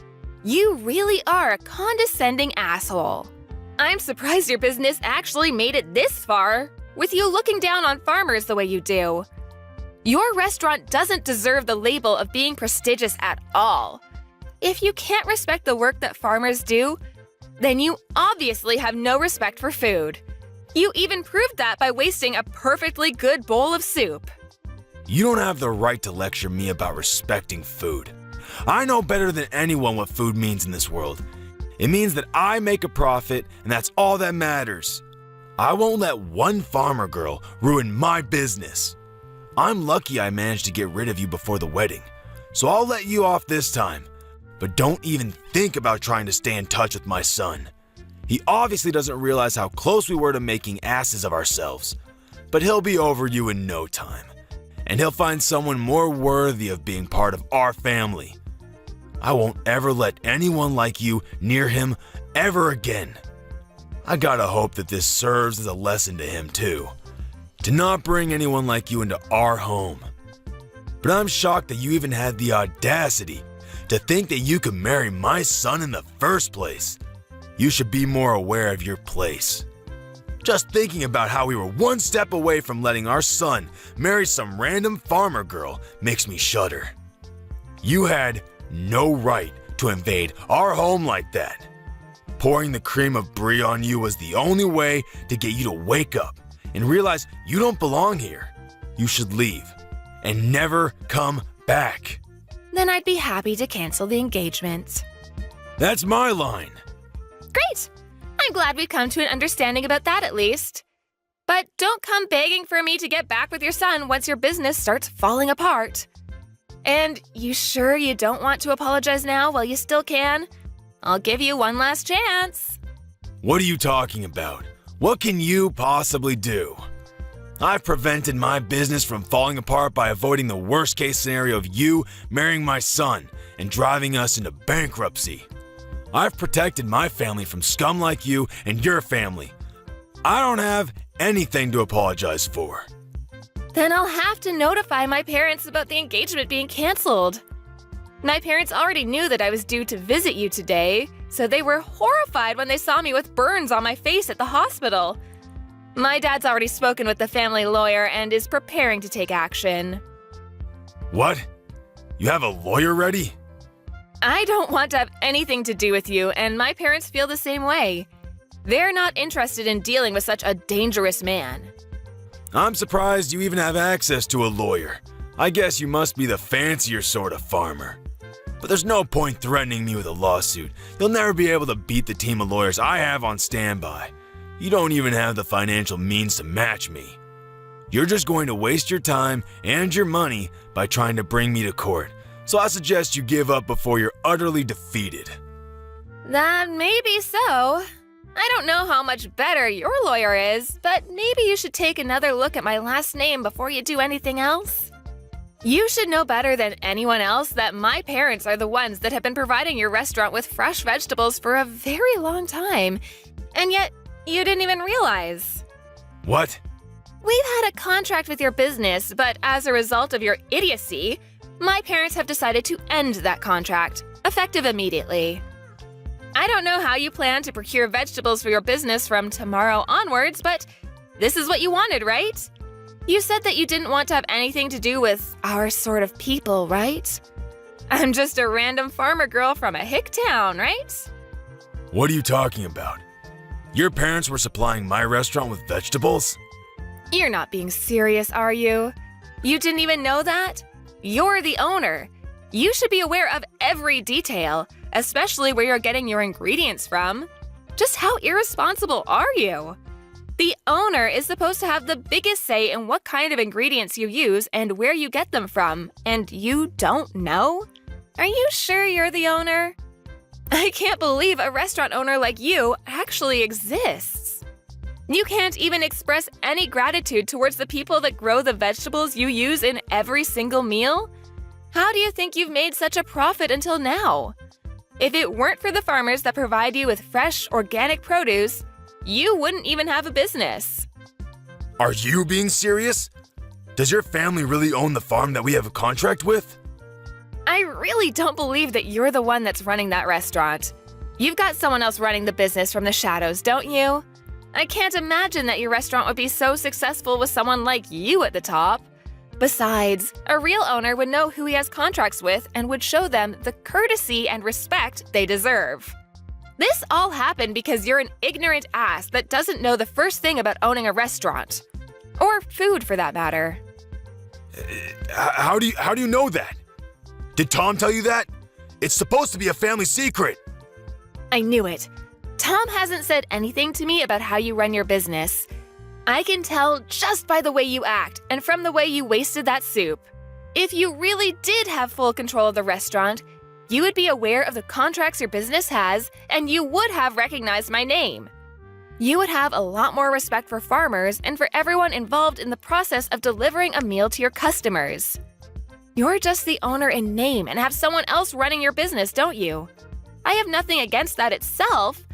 you really are a condescending asshole. I'm surprised your business actually made it this far, with you looking down on farmers the way you do. Your restaurant doesn't deserve the label of being prestigious at all. If you can't respect the work that farmers do, then you obviously have no respect for food. You even proved that by wasting a perfectly good bowl of soup.
You don't have the right to lecture me about respecting food. I know better than anyone what food means in this world. It means that I make a profit, and that's all that matters. I won't let one farmer girl ruin my business. I'm lucky I managed to get rid of you before the wedding, so I'll let you off this time. But don't even think about trying to stay in touch with my son. He obviously doesn't realize how close we were to making asses of ourselves. But he'll be over you in no time. And he'll find someone more worthy of being part of our family. I won't ever let anyone like you near him ever again. I gotta hope that this serves as a lesson to him too. To not bring anyone like you into our home. But I'm shocked that you even had the audacity to think that you could marry my son in the first place. You should be more aware of your place. Just thinking about how we were one step away from letting our son marry some random farmer girl makes me shudder. You had no right to invade our home like that. Pouring the cream of brie on you was the only way to get you to wake up and realize you don't belong here. You should leave and never come back.
Then I'd be happy to cancel the engagement.
That's my line.
Great! I'm glad we've come to an understanding about that at least. But don't come begging for me to get back with your son once your business starts falling apart. And you sure you don't want to apologize now while you still can? I'll give you one last chance.
What are you talking about? What can you possibly do? I've prevented my business from falling apart by avoiding the worst case scenario of you marrying my son and driving us into bankruptcy. I've protected my family from scum like you and your family. I don't have anything to apologize for.
Then I'll have to notify my parents about the engagement being canceled. My parents already knew that I was due to visit you today, so they were horrified when they saw me with burns on my face at the hospital. My dad's already spoken with the family lawyer and is preparing to take action.
What? You have a lawyer ready?
I don't want to have anything to do with you, and my parents feel the same way. They're not interested in dealing with such a dangerous man.
I'm surprised you even have access to a lawyer. I guess you must be the fancier sort of farmer. But there's no point threatening me with a lawsuit. You'll never be able to beat the team of lawyers I have on standby. You don't even have the financial means to match me. You're just going to waste your time and your money by trying to bring me to court. So I suggest you give up before you're utterly defeated.
That may be so. I don't know how much better your lawyer is, but maybe you should take another look at my last name before you do anything else. You should know better than anyone else that my parents are the ones that have been providing your restaurant with fresh vegetables for a very long time, and yet you didn't even realize.
What?
We've had a contract with your business, but as a result of your idiocy, my parents have decided to end that contract, effective immediately. I don't know how you plan to procure vegetables for your business from tomorrow onwards, but this is what you wanted, right? You said that you didn't want to have anything to do with our sort of people, right? I'm just a random farmer girl from a hick town, right?
What are you talking about? Your parents were supplying my restaurant with vegetables?
You're not being serious, are you? You didn't even know that? You're the owner. You should be aware of every detail, especially where you're getting your ingredients from. Just how irresponsible are you? The owner is supposed to have the biggest say in what kind of ingredients you use and where you get them from, and you don't know? Are you sure you're the owner? I can't believe a restaurant owner like you actually exists. You can't even express any gratitude towards the people that grow the vegetables you use in every single meal? How do you think you've made such a profit until now? If it weren't for the farmers that provide you with fresh, organic produce, you wouldn't even have a business.
Are you being serious? Does your family really own the farm that we have a contract with?
I really don't believe that you're the one that's running that restaurant. You've got someone else running the business from the shadows, don't you? I can't imagine that your restaurant would be so successful with someone like you at the top. Besides, a real owner would know who he has contracts with and would show them the courtesy and respect they deserve. This all happened because you're an ignorant ass that doesn't know the first thing about owning a restaurant. Or food, for that matter.
How do you know that? Did Tom tell you that? It's supposed to be a family secret.
I knew it. Tom hasn't said anything to me about how you run your business. I can tell just by the way you act and from the way you wasted that soup. If you really did have full control of the restaurant,
you would be aware of the contracts your business has, and you would have recognized my name. You would have a lot more respect for farmers and for everyone involved in the process of delivering a meal to your customers. You're just the owner in name and have someone else running your business, don't you? I have nothing against that itself,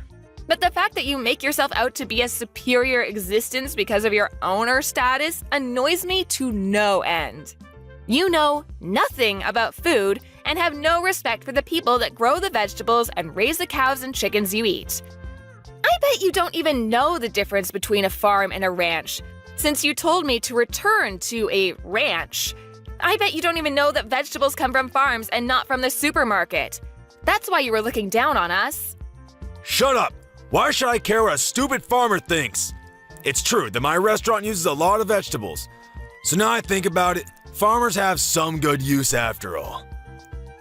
but the fact that you make yourself out to be a superior existence because of your owner status annoys me to no end. You know nothing about food and have no respect for the people that grow the vegetables and raise the cows and chickens you eat. I bet you don't even know the difference between a farm and a ranch, since you told me to return to a ranch. I bet you don't even know that vegetables come from farms and not from the supermarket. That's why you were looking down on us.
Shut up! Why should I care what a stupid farmer thinks? It's true that my restaurant uses a lot of vegetables. So now I think about it, farmers have some good use after all.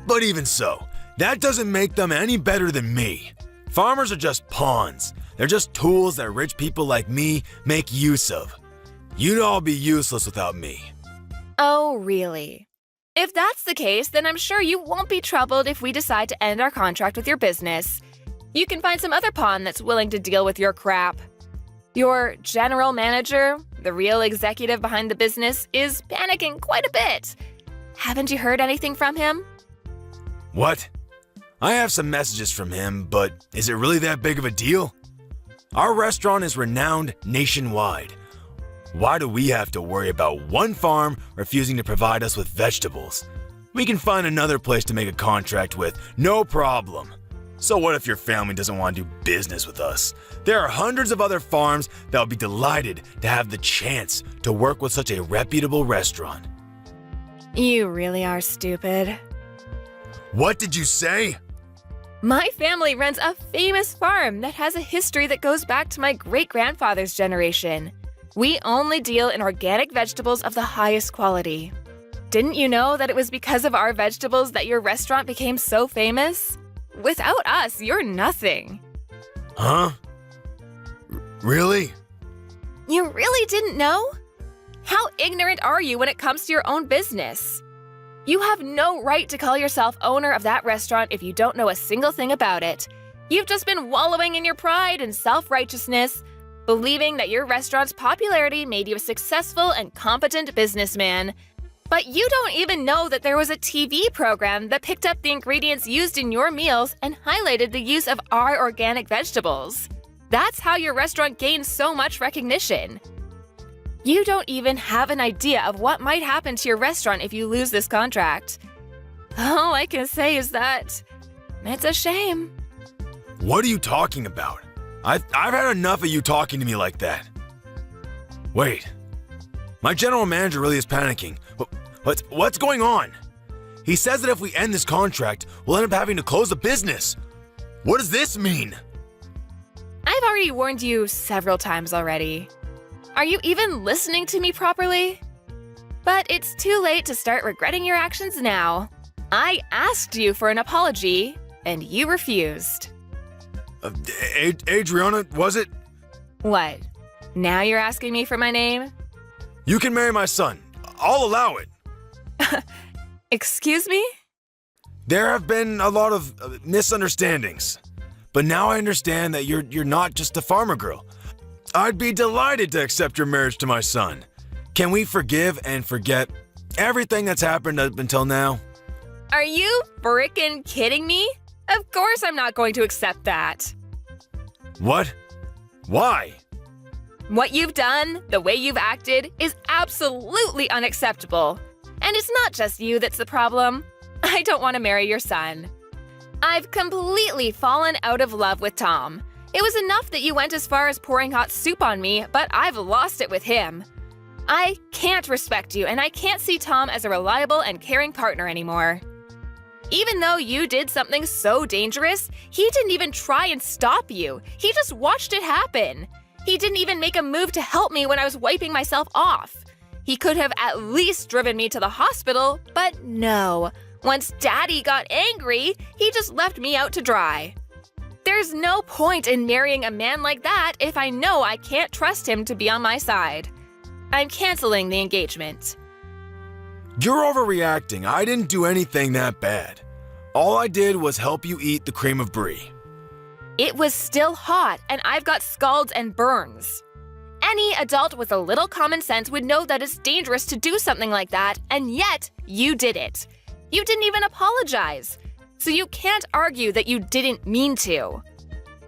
But even so, that doesn't make them any better than me. Farmers are just pawns. They're just tools that rich people like me make use of. You'd all be useless without me.
Oh, really? If that's the case, then I'm sure you won't be troubled if we decide to end our contract with your business. You can find some other pawn that's willing to deal with your crap. Your general manager, the real executive behind the business, is panicking quite a bit. Haven't you heard anything from him?
What? I have some messages from him, but is it really that big of a deal? Our restaurant is renowned nationwide. Why do we have to worry about one farm refusing to provide us with vegetables? We can find another place to make a contract with, no problem. So what if your family doesn't want to do business with us? There are hundreds of other farms that will be delighted to have the chance to work with such a reputable restaurant.
You really are stupid.
What did you say?
My family runs a famous farm that has a history that goes back to my great-grandfather's generation. We only deal in organic vegetables of the highest quality. Didn't you know that it was because of our vegetables that your restaurant became so famous? Without us, you're nothing.
Huh? Really?
You really didn't know? How ignorant are you when it comes to your own business? You have no right to call yourself owner of that restaurant if you don't know a single thing about it. You've just been wallowing in your pride and self-righteousness, believing that your restaurant's popularity made you a successful and competent businessman. But you don't even know that there was a TV program that picked up the ingredients used in your meals and highlighted the use of our organic vegetables. That's how your restaurant gained so much recognition. You don't even have an idea of what might happen to your restaurant if you lose this contract. All I can say is that it's a shame.
What are you talking about? I've had enough of you talking to me like that. Wait. My general manager really is panicking. What's going on? He says that if we end this contract, we'll end up having to close the business. What does this mean?
I've already warned you several times already. Are you even listening to me properly? But it's too late to start regretting your actions now. I asked you for an apology, and you refused.
Adriana, was it?
What? Now you're asking me for my name?
You can marry my son. I'll allow it.
Excuse me?
There have been a lot of misunderstandings. But now I understand that you're not just a farmer girl. I'd be delighted to accept your marriage to my son. Can we forgive and forget everything that's happened up until now?
Are you frickin' kidding me? Of course I'm not going to accept that.
What? Why?
What you've done, the way you've acted, is absolutely unacceptable. And it's not just you that's the problem. I don't want to marry your son. I've completely fallen out of love with Tom. It was enough that you went as far as pouring hot soup on me, but I've lost it with him. I can't respect you, and I can't see Tom as a reliable and caring partner anymore. Even though you did something so dangerous, he didn't even try and stop you. He just watched it happen. He didn't even make a move to help me when I was wiping myself off. He could have at least driven me to the hospital, but no. Once Daddy got angry, he just left me out to dry. There's no point in marrying a man like that if I know I can't trust him to be on my side. I'm canceling the engagement.
You're overreacting. I didn't do anything that bad. All I did was help you eat the cream of brie.
It was still hot, and I've got scalds and burns. Any adult with a little common sense would know that it's dangerous to do something like that, and yet you did it. You didn't even apologize. So you can't argue that you didn't mean to.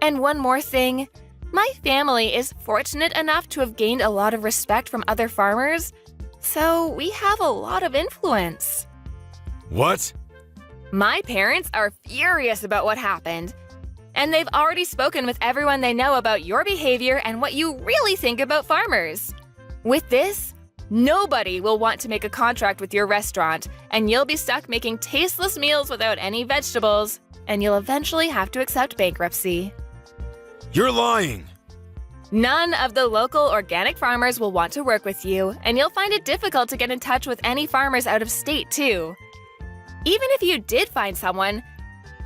And one more thing, my family is fortunate enough to have gained a lot of respect from other farmers, so we have a lot of influence.
What?
My parents are furious about what happened, and they've already spoken with everyone they know about your behavior and what you really think about farmers. With this, nobody will want to make a contract with your restaurant, and you'll be stuck making tasteless meals without any vegetables, and you'll eventually have to accept bankruptcy.
You're lying.
None of the local organic farmers will want to work with you, and you'll find it difficult to get in touch with any farmers out of state, too. Even if you did find someone,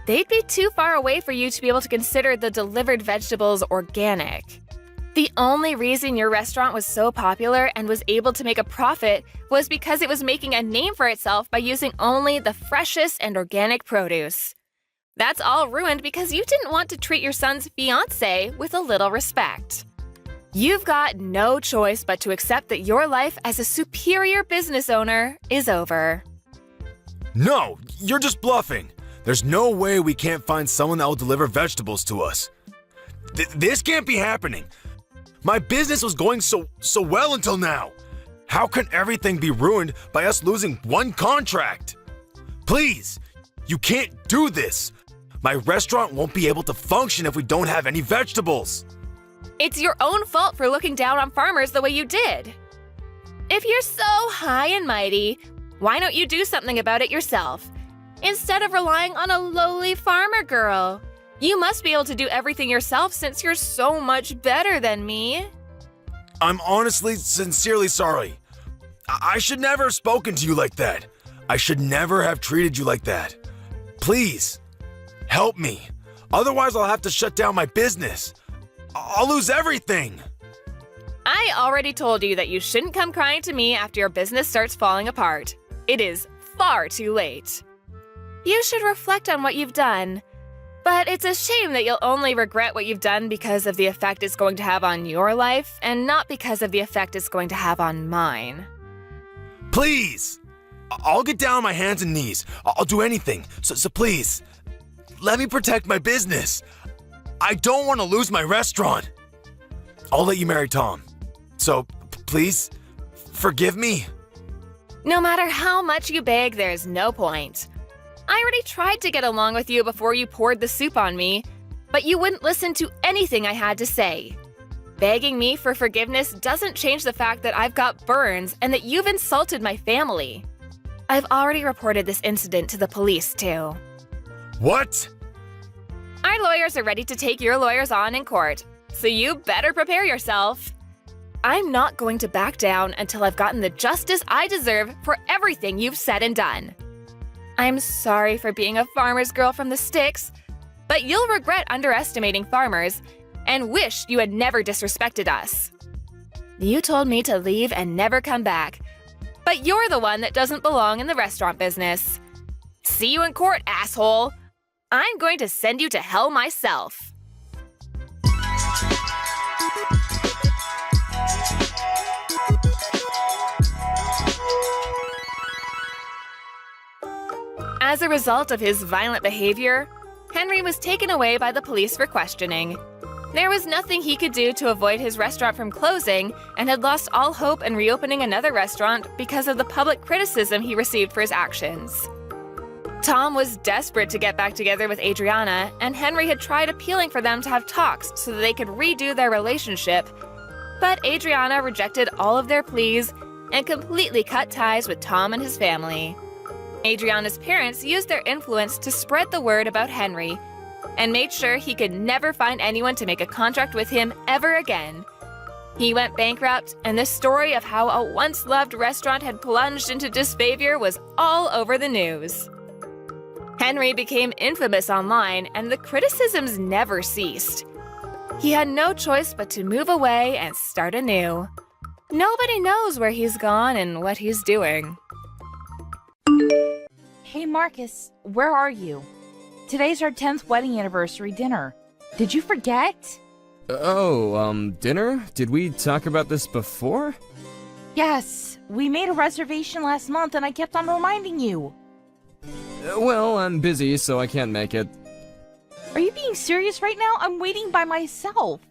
they'd be too far away for you to be able to consider the delivered vegetables organic. The only reason your restaurant was so popular and was able to make a profit was because it was making a name for itself by using only the freshest and organic produce. That's all ruined because you didn't want to treat your son's fiancé with a little respect. You've got no choice but to accept that your life as a superior business owner is over.
No, you're just bluffing. There's no way we can't find someone that will deliver vegetables to us. This can't be happening. My business was going so well until now. How can everything be ruined by us losing one contract? Please, you can't do this. My restaurant won't be able to function if we don't have any vegetables.
It's your own fault for looking down on farmers the way you did. If you're so high and mighty, why don't you do something about it yourself? Instead of relying on a lowly farmer girl. You must be able to do everything yourself since you're so much better than me.
I'm honestly, sincerely sorry. I should never have spoken to you like that. I should never have treated you like that. Please, help me. Otherwise, I'll have to shut down my business. I'll lose everything.
I already told you that you shouldn't come crying to me after your business starts falling apart. It is far too late. You should reflect on what you've done. But it's a shame that you'll only regret what you've done because of the effect it's going to have on your life and not because of the effect it's going to have on mine.
Please! I'll get down on my hands and knees. I'll do anything. So please, let me protect my business. I don't want to lose my restaurant. I'll let you marry Tom. So please, forgive me.
No matter how much you beg, there's no point. I already tried to get along with you before you poured the soup on me, but you wouldn't listen to anything I had to say. Begging me for forgiveness doesn't change the fact that I've got burns and that you've insulted my family. I've already reported this incident to the police, too.
What?
Our lawyers are ready to take your lawyers on in court, so you better prepare yourself. I'm not going to back down until I've gotten the justice I deserve for everything you've said and done. I'm sorry for being a farmer's girl from the sticks, but you'll regret underestimating farmers and wish you had never disrespected us. You told me to leave and never come back, but you're the one that doesn't belong in the restaurant business. See you in court, asshole! I'm going to send you to hell myself. As a result of his violent behavior, Henry was taken away by the police for questioning. There was nothing he could do to avoid his restaurant from closing and had lost all hope in reopening another restaurant because of the public criticism he received for his actions. Tom was desperate to get back together with Adriana, and Henry had tried appealing for them to have talks so that they could redo their relationship, but Adriana rejected all of their pleas and completely cut ties with Tom and his family. Adriana's parents used their influence to spread the word about Henry and made sure he could never find anyone to make a contract with him ever again. He went bankrupt, and the story of how a once-loved restaurant had plunged into disfavor was all over the news. Henry became infamous online, and the criticisms never ceased. He had no choice but to move away and start anew. Nobody knows where he's gone and what he's doing.
Hey Marcus, where are you? Today's our 10th wedding anniversary dinner. Did you forget?
Dinner? Did we talk about this before?
Yes, we made a reservation last month and I kept on reminding you.
Well, I'm busy, so I can't make it.
Are you being serious right now? I'm waiting by myself.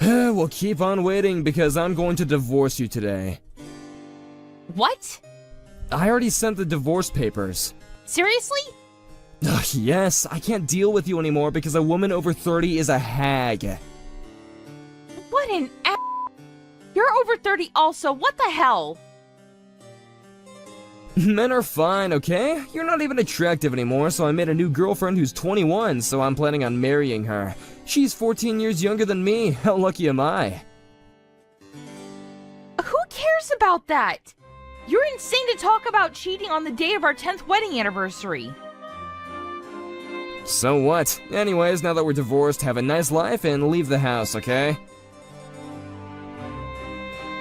Well, keep on waiting because I'm going to divorce you today.
What?
I already sent the divorce papers.
Seriously?
Ugh, yes, I can't deal with you anymore because a woman over 30 is a hag.
What an You're over 30 also, what the hell?
Men are fine, okay? You're not even attractive anymore, so I made a new girlfriend who's 21, so I'm planning on marrying her. She's 14 years younger than me. How lucky am I?
Who cares about that? You're insane to talk about cheating on the day of our 10th wedding anniversary.
So what? Anyways, now that we're divorced, have a nice life and leave the house, okay?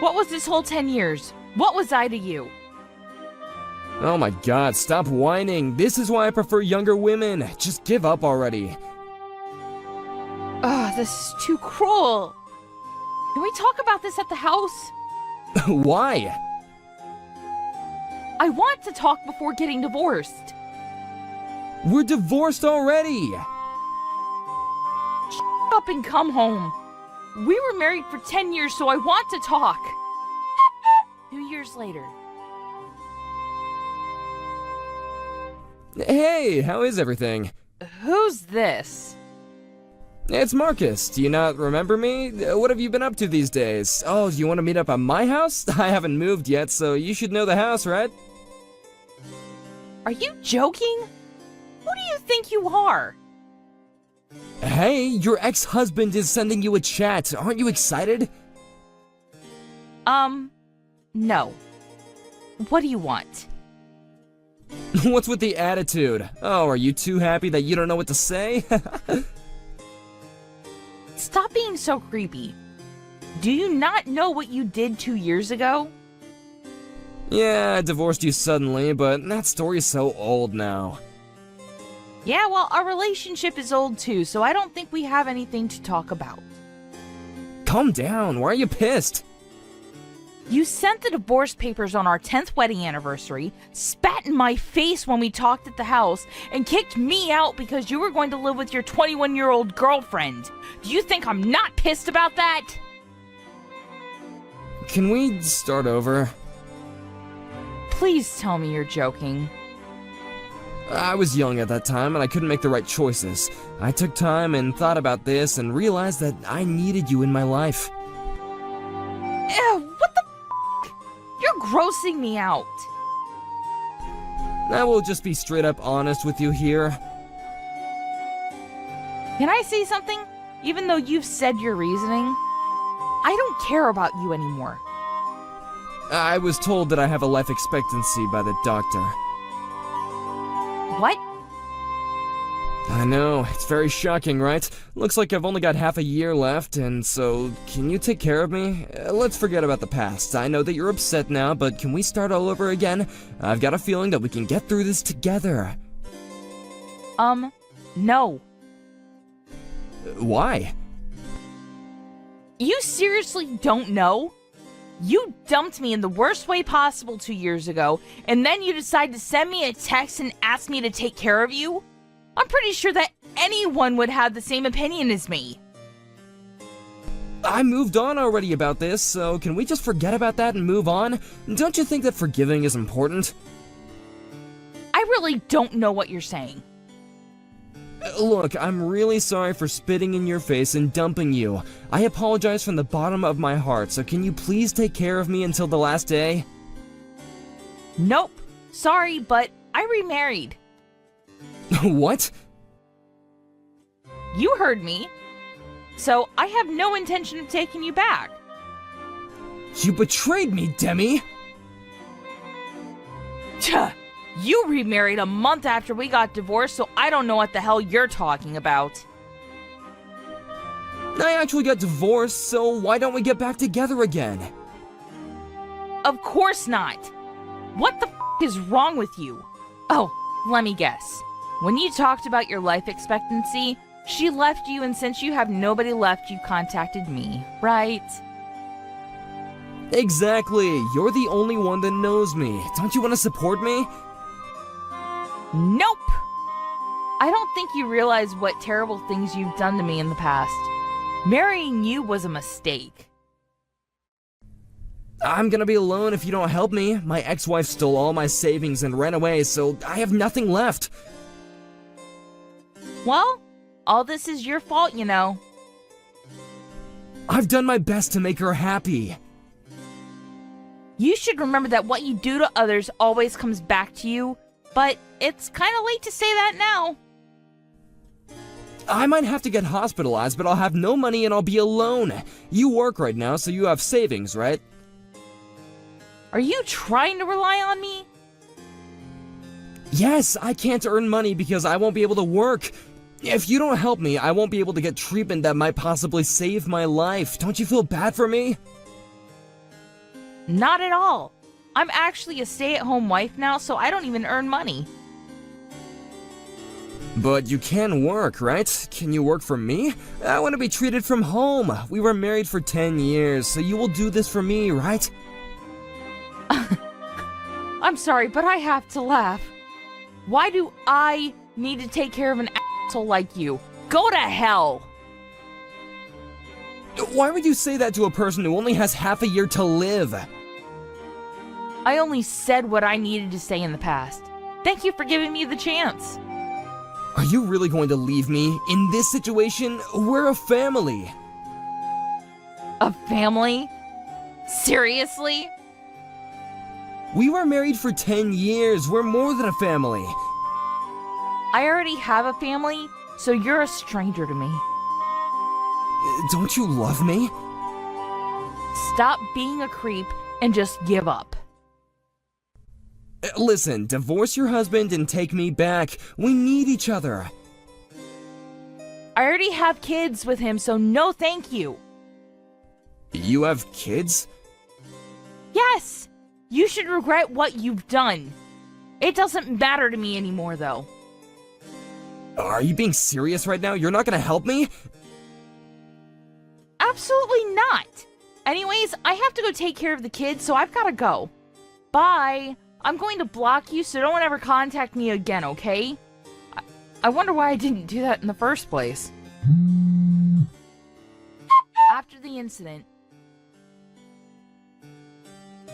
What was this whole 10 years? What was I to you?
Oh my god, stop whining. This is why I prefer younger women. Just give up already.
Ugh, this is too cruel. Can we talk about this at the house?
Why?
I want to talk before getting divorced.
We're divorced already!
Shut up and come home. We were married for 10 years, so I want to talk. 2 years later.
Hey, how is everything?
Who's this?
It's Marcus. Do you not remember me? What have you been up to these days? Oh, do you want to meet up at my house? I haven't moved yet, so you should know the house, right?
Are you joking? Who do you think you are?
Hey, your ex-husband is sending you a chat. Aren't you excited?
No. What do you want?
What's with the attitude? Oh, are you too happy that you don't know what to say?
Stop being so creepy. Do you not know what you did 2 years ago?
Yeah, I divorced you suddenly, but that story's so old now.
Yeah, well, our relationship is old too, so I don't think we have anything to talk about.
Calm down, why are you pissed?
You sent the divorce papers on our 10th wedding anniversary, spat in my face when we talked at the house, and kicked me out because you were going to live with your 21-year-old girlfriend. Do you think I'm not pissed about that?
Can we start over?
Please tell me you're joking.
I was young at that time and I couldn't make the right choices. I took time and thought about this and realized that I needed you in my life.
Ew, what the f***? You're grossing me out.
I will just be straight up honest with you here.
Can I say something? Even though you've said your reasoning, I don't care about you anymore.
I was told that I have a life expectancy by the doctor.
What?
I know, it's very shocking, right? Looks like I've only got half a year left, and so, can you take care of me? Let's forget about the past. I know that you're upset now, but can we start all over again? I've got a feeling that we can get through this together.
No.
Why?
You seriously don't know? You dumped me in the worst way possible 2 years ago, and then you decide to send me a text and ask me to take care of you? I'm pretty sure that anyone would have the same opinion as me.
I moved on already about this, so can we just forget about that and move on? Don't you think that forgiving is important?
I really don't know what you're saying.
Look, I'm really sorry for spitting in your face and dumping you. I apologize from the bottom of my heart, so can you please take care of me until the last day?
Nope. Sorry, but I remarried.
What?
You heard me. So I have no intention of taking you back.
You betrayed me, Demi!
Tuh. You remarried a month after we got divorced, so I don't know what the hell you're talking about.
I actually got divorced, so why don't we get back together again?
Of course not. What the f*** is wrong with you? Oh, Let me guess. When you talked about your life expectancy, she left you, and since you have nobody left, you contacted me, right?
Exactly. You're the only one that knows me. Don't you want to support me?
Nope! I don't think you realize what terrible things you've done to me in the past. Marrying you was a mistake.
I'm gonna be alone if you don't help me. My ex-wife stole all my savings and ran away, so I have nothing left.
Well, all this is your fault, you know.
I've done my best to make her happy.
You should remember that what you do to others always comes back to you, but it's kind of late to say that now.
I might have to get hospitalized, but I'll have no money and I'll be alone. You work right now, so you have savings, right?
Are you trying to rely on me?
Yes, I can't earn money because I won't be able to work. If you don't help me, I won't be able to get treatment that might possibly save my life. Don't you feel bad for me?
Not at all. I'm actually a stay-at-home wife now, so I don't even earn money.
But you can work, right? Can you work for me? I want to be treated from home. We were married for 10 years, so you will do this for me, right?
I'm sorry, but I have to laugh. Why do I need to take care of an asshole like you? Go to hell!
Why would you say that to a person who only has half a year to live?
I only said what I needed to say in the past. Thank you for giving me the chance.
Are you really going to leave me? In this situation, we're a family.
A family? Seriously?
We were married for 10 years. We're more than a family.
I already have a family, so you're a stranger to me.
Don't you love me?
Stop being a creep and just give up.
Listen, divorce your husband and take me back. We need each other.
I already have kids with him, so no thank you.
You have kids?
Yes! You should regret what you've done. It doesn't matter to me anymore, though.
Are you being serious right now? You're not gonna help me?
Absolutely not! Anyways, I have to go take care of the kids, so I've gotta go. Bye! I'm going to block you, so don't ever contact me again, okay? I wonder why I didn't do that in the first place. After the incident,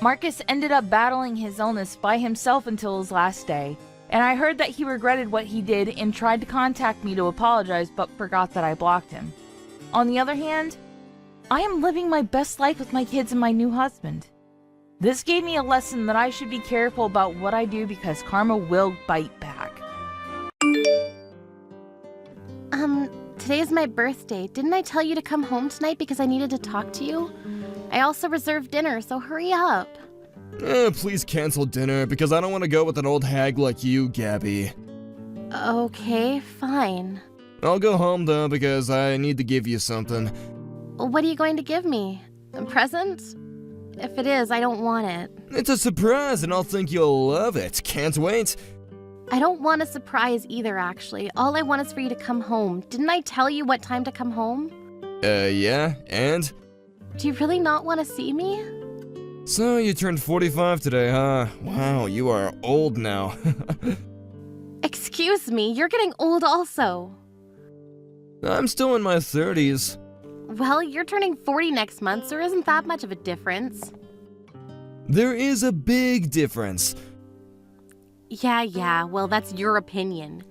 Marcus ended up battling his illness by himself until his last day, and I heard that he regretted what he did and tried to contact me to apologize but forgot that I blocked him. On the other hand, I am living my best life with my kids and my new husband. This gave me a lesson that I should be careful about what I do because karma will bite back.
Today is my birthday. Didn't I tell you to come home tonight because I needed to talk to you? I also reserved dinner, so hurry up.
Please cancel dinner because I don't want to go with an old hag like you, Gabby.
Okay, fine.
I'll go home though because I need to give you something.
What are you going to give me? A present? If it is, I don't want it.
It's a surprise and I'll think you'll love it. Can't wait.
I don't want a surprise either, actually. All I want is for you to come home. Didn't I tell you what time to come home?
Yeah, and?
Do you really not want to see me?
So, you turned 45 today, huh? Wow, you are old now.
Excuse me, you're getting old also.
I'm still in my 30s.
Well, you're turning 40 next month, so there isn't that much of a difference.
There is a big difference.
Yeah, well, that's your opinion.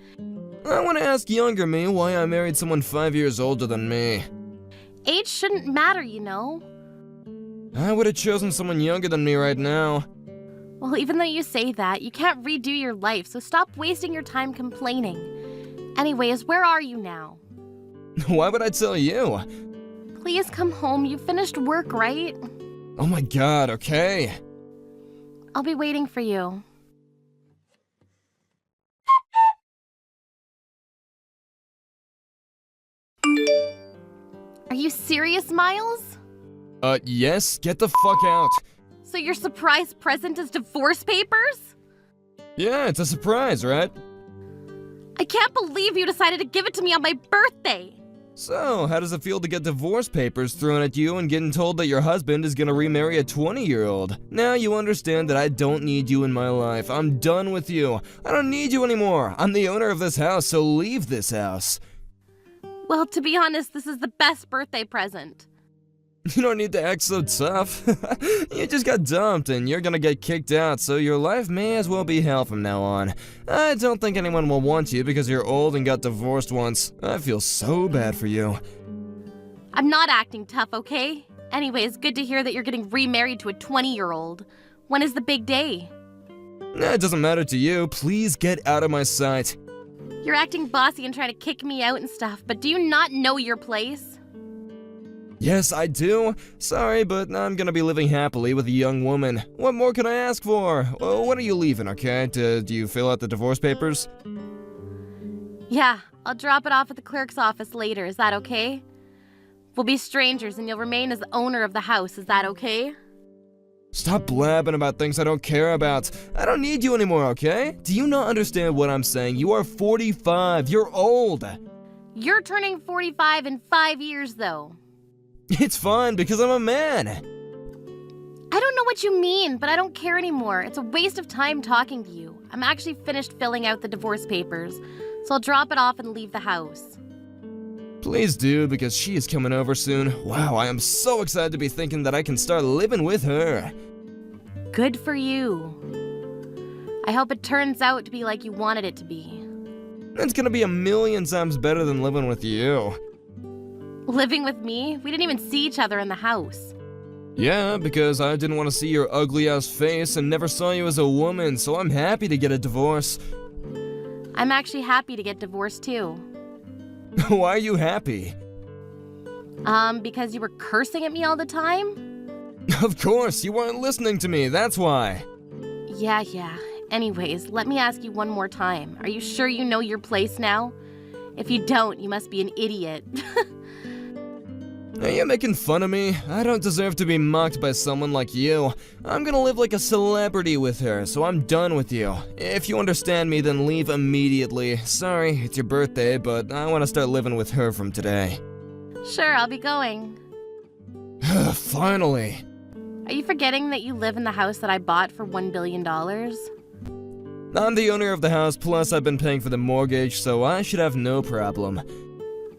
I want to ask younger me why I married someone 5 years older than me.
Age shouldn't matter, you know.
I would have chosen someone younger than me right now.
Well, even though you say that, you can't redo your life, so stop wasting your time complaining. Anyways, where are you now?
Why would I tell you?
Please come home. You finished work, right?
Oh my god, okay.
I'll be waiting for you. Are you serious, Miles?
Yes, get the fuck out.
So your surprise present is divorce papers?
Yeah, it's a surprise, right?
I can't believe you decided to give it to me on my birthday.
So, how does it feel to get divorce papers thrown at you and getting told that your husband is gonna remarry a 20-year-old? Now you understand that I don't need you in my life. I'm done with you. I don't need you anymore. I'm the owner of this house, so leave this house.
Well, to be honest, this is the best birthday present.
You don't need to act so tough. You just got dumped and you're gonna get kicked out, so your life may as well be hell from now on. I don't think anyone will want you because you're old and got divorced once. I feel so bad for you.
I'm not acting tough, okay? Anyways, good to hear that you're getting remarried to a 20-year-old. When is the big day?
It doesn't matter to you. Please get out of my sight.
You're acting bossy and trying to kick me out and stuff, but do you not know your place?
Yes, I do. Sorry, but I'm gonna be living happily with a young woman. What more can I ask for? Well, when are you leaving, okay? Do you fill out the divorce papers?
Yeah, I'll drop it off at the clerk's office later. Is that okay? We'll be strangers and you'll remain as the owner of the house. Is that okay?
Stop blabbing about things I don't care about. I don't need you anymore, okay? Do you not understand what I'm saying? You are 45. You're old.
You're turning 45 in 5 years, though.
It's fine because I'm a man.
I don't know what you mean, but I don't care anymore. It's a waste of time talking to you. I'm actually finished filling out the divorce papers, so I'll drop it off and leave the house.
Please do, because she is coming over soon. Wow, I am so excited to be thinking that I can start living with her.
Good for you. I hope it turns out to be like you wanted it to be.
It's gonna be a million times better than living with you.
Living with me? We didn't even see each other in the house.
Yeah, because I didn't want to see your ugly-ass face and never saw you as a woman, so I'm happy to get a divorce.
I'm actually happy to get divorced too.
Why are you happy?
Because you were cursing at me all the time?
Of course, you weren't listening to me, that's why.
Yeah. Anyways, let me ask you one more time. Are you sure you know your place now? If you don't, you must be an idiot.
Are you making fun of me? I don't deserve to be mocked by someone like you. I'm gonna live like a celebrity with her, so I'm done with you. If you understand me, then leave immediately. Sorry, it's your birthday, but I want to start living with her from today.
Sure, I'll be going.
Finally.
Are you forgetting that you live in the house that I bought for $1 billion?
I'm the owner of the house, plus I've been paying for the mortgage, so I should have no problem.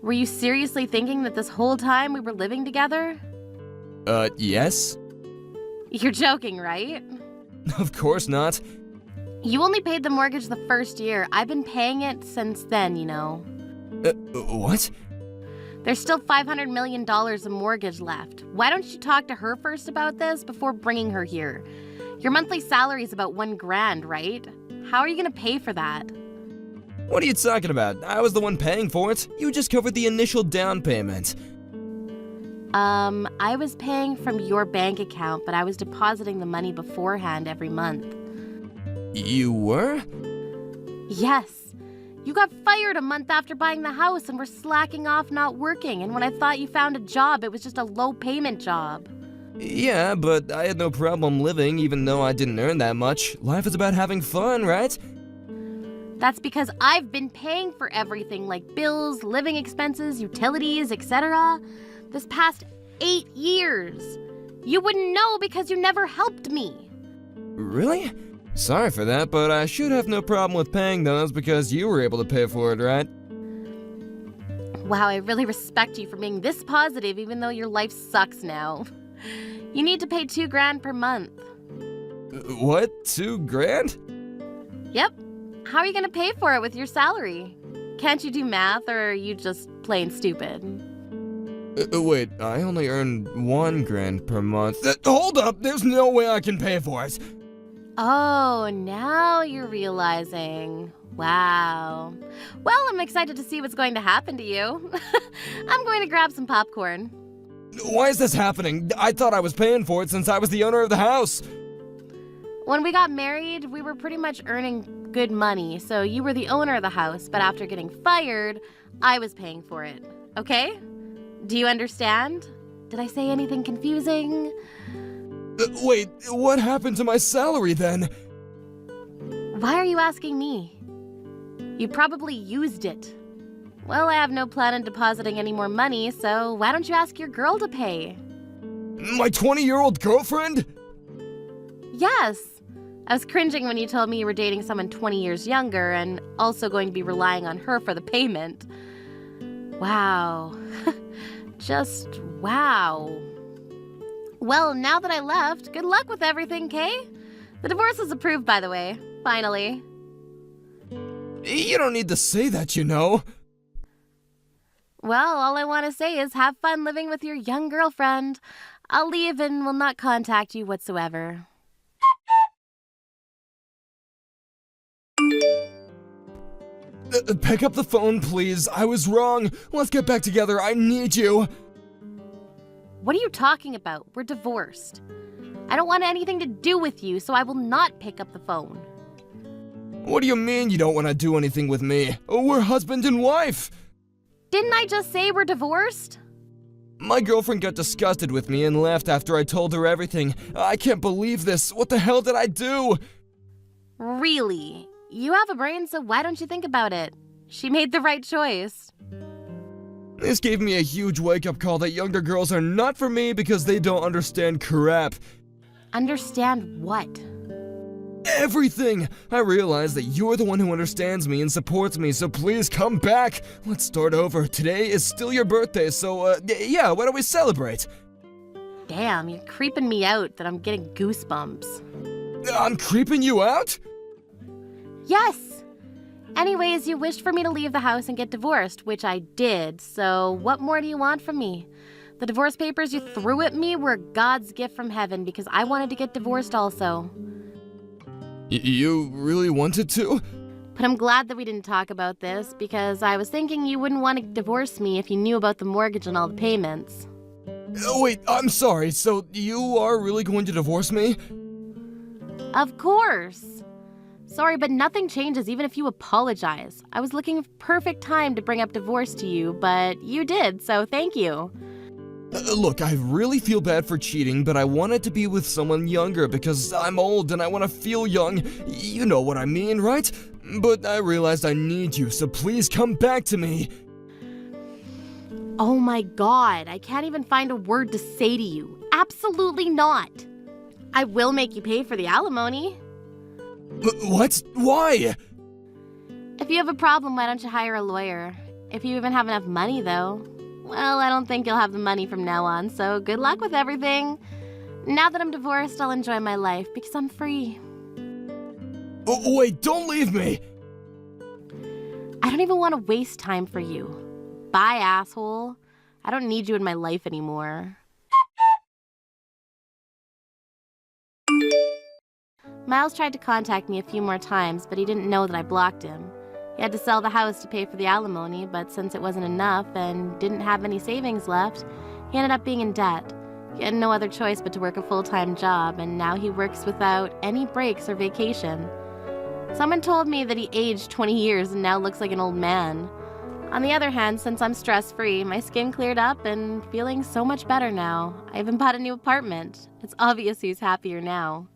Were you seriously thinking that this whole time we were living together?
Yes?
You're joking, right?
Of course not.
You only paid the mortgage the first year. I've been paying it since then, you know.
What?
There's still $500 million of mortgage left. Why don't you talk to her first about this before bringing her here? Your monthly salary is about $1,000, right? How are you gonna pay for that?
What are you talking about? I was the one paying for it. You just covered the initial down payment.
I was paying from your bank account, but I was depositing the money beforehand every month.
You were?
Yes. You got fired a month after buying the house and were slacking off not working, and when I thought you found a job, it was just a low-payment job.
Yeah, but I had no problem living even though I didn't earn that much. Life is about having fun, right?
That's because I've been paying for everything like bills, living expenses, utilities, etc. this past 8 years. You wouldn't know because you never helped me.
Really? Sorry for that, but I should have no problem with paying those because you were able to pay for it, right?
Wow, I really respect you for being this positive even though your life sucks now. You need to pay $2,000 per month.
What? $2,000?
Yep. How are you gonna pay for it with your salary? Can't you do math, or are you just plain stupid?
Wait, I only earn $1,000 per month. Hold up! There's no way I can pay for it!
Oh, now you're realizing. Wow. Well, I'm excited to see what's going to happen to you. I'm going to grab some popcorn.
Why is this happening? I thought I was paying for it since I was the owner of the house.
When we got married, we were pretty much earning good money, so you were the owner of the house, but after getting fired, I was paying for it. Okay? Do you understand? Did I say anything confusing?
Wait, what happened to my salary then?
Why are you asking me? You probably used it. Well, I have no plan on depositing any more money, so why don't you ask your girl to pay?
My 20-year-old girlfriend?
Yes. I was cringing when you told me you were dating someone 20 years younger and also going to be relying on her for the payment. Wow. Just wow. Well, now that I left, good luck with everything, Kay? The divorce is approved, by the way. Finally.
You don't need to say that, you know.
Well, all I want to say is have fun living with your young girlfriend. I'll leave and will not contact you whatsoever.
Pick up the phone, please. I was wrong. Let's get back together. I need you.
What are you talking about? We're divorced. I don't want anything to do with you, so I will not pick up the phone.
What do you mean you don't want to do anything with me? We're husband and wife.
Didn't I just say we're divorced?
My girlfriend got disgusted with me and left after I told her everything. I can't believe this. What the hell did I do?
Really? You have a brain, so why don't you think about it? She made the right choice.
This gave me a huge wake-up call that younger girls are not for me because they don't understand crap.
Understand what?
Everything! I realize that you're the one who understands me and supports me, so please come back! Let's start over. Today is still your birthday, so, yeah, why don't we celebrate?
Damn, you're creeping me out that I'm getting goosebumps.
I'm creeping you out?
Yes! Anyways, you wished for me to leave the house and get divorced, which I did, so what more do you want from me? The divorce papers you threw at me were God's gift from heaven because I wanted to get divorced also.
You really wanted to?
But I'm glad that we didn't talk about this because I was thinking you wouldn't want to divorce me if you knew about the mortgage and all the payments.
Oh, wait, I'm sorry, so you are really going to divorce me?
Of course! Sorry, but nothing changes even if you apologize. I was looking for perfect time to bring up divorce to you, but you did, so thank you.
Look, I really feel bad for cheating, but I wanted to be with someone younger because I'm old and I want to feel young. You know what I mean, right? But I realized I need you, so please come back to me.
Oh my god, I can't even find a word to say to you. Absolutely not. I will make you pay for the alimony.
What? Why?
If you have a problem, why don't you hire a lawyer? If you even have enough money, though. Well, I don't think you'll have the money from now on, so good luck with everything. Now that I'm divorced, I'll enjoy my life because I'm free.
Oh, wait, don't leave me!
I don't even want to waste time for you. Bye, asshole. I don't need you in my life anymore. Miles tried to contact me a few more times, but he didn't know that I blocked him. He had to sell the house to pay for the alimony, but since it wasn't enough and didn't have any savings left, he ended up being in debt. He had no other choice but to work a full-time job, and now he works without any breaks or vacation. Someone told me that he aged 20 years and now looks like an old man. On the other hand, since I'm stress-free, my skin cleared up and feeling so much better now. I even bought a new apartment. It's obvious he's happier now.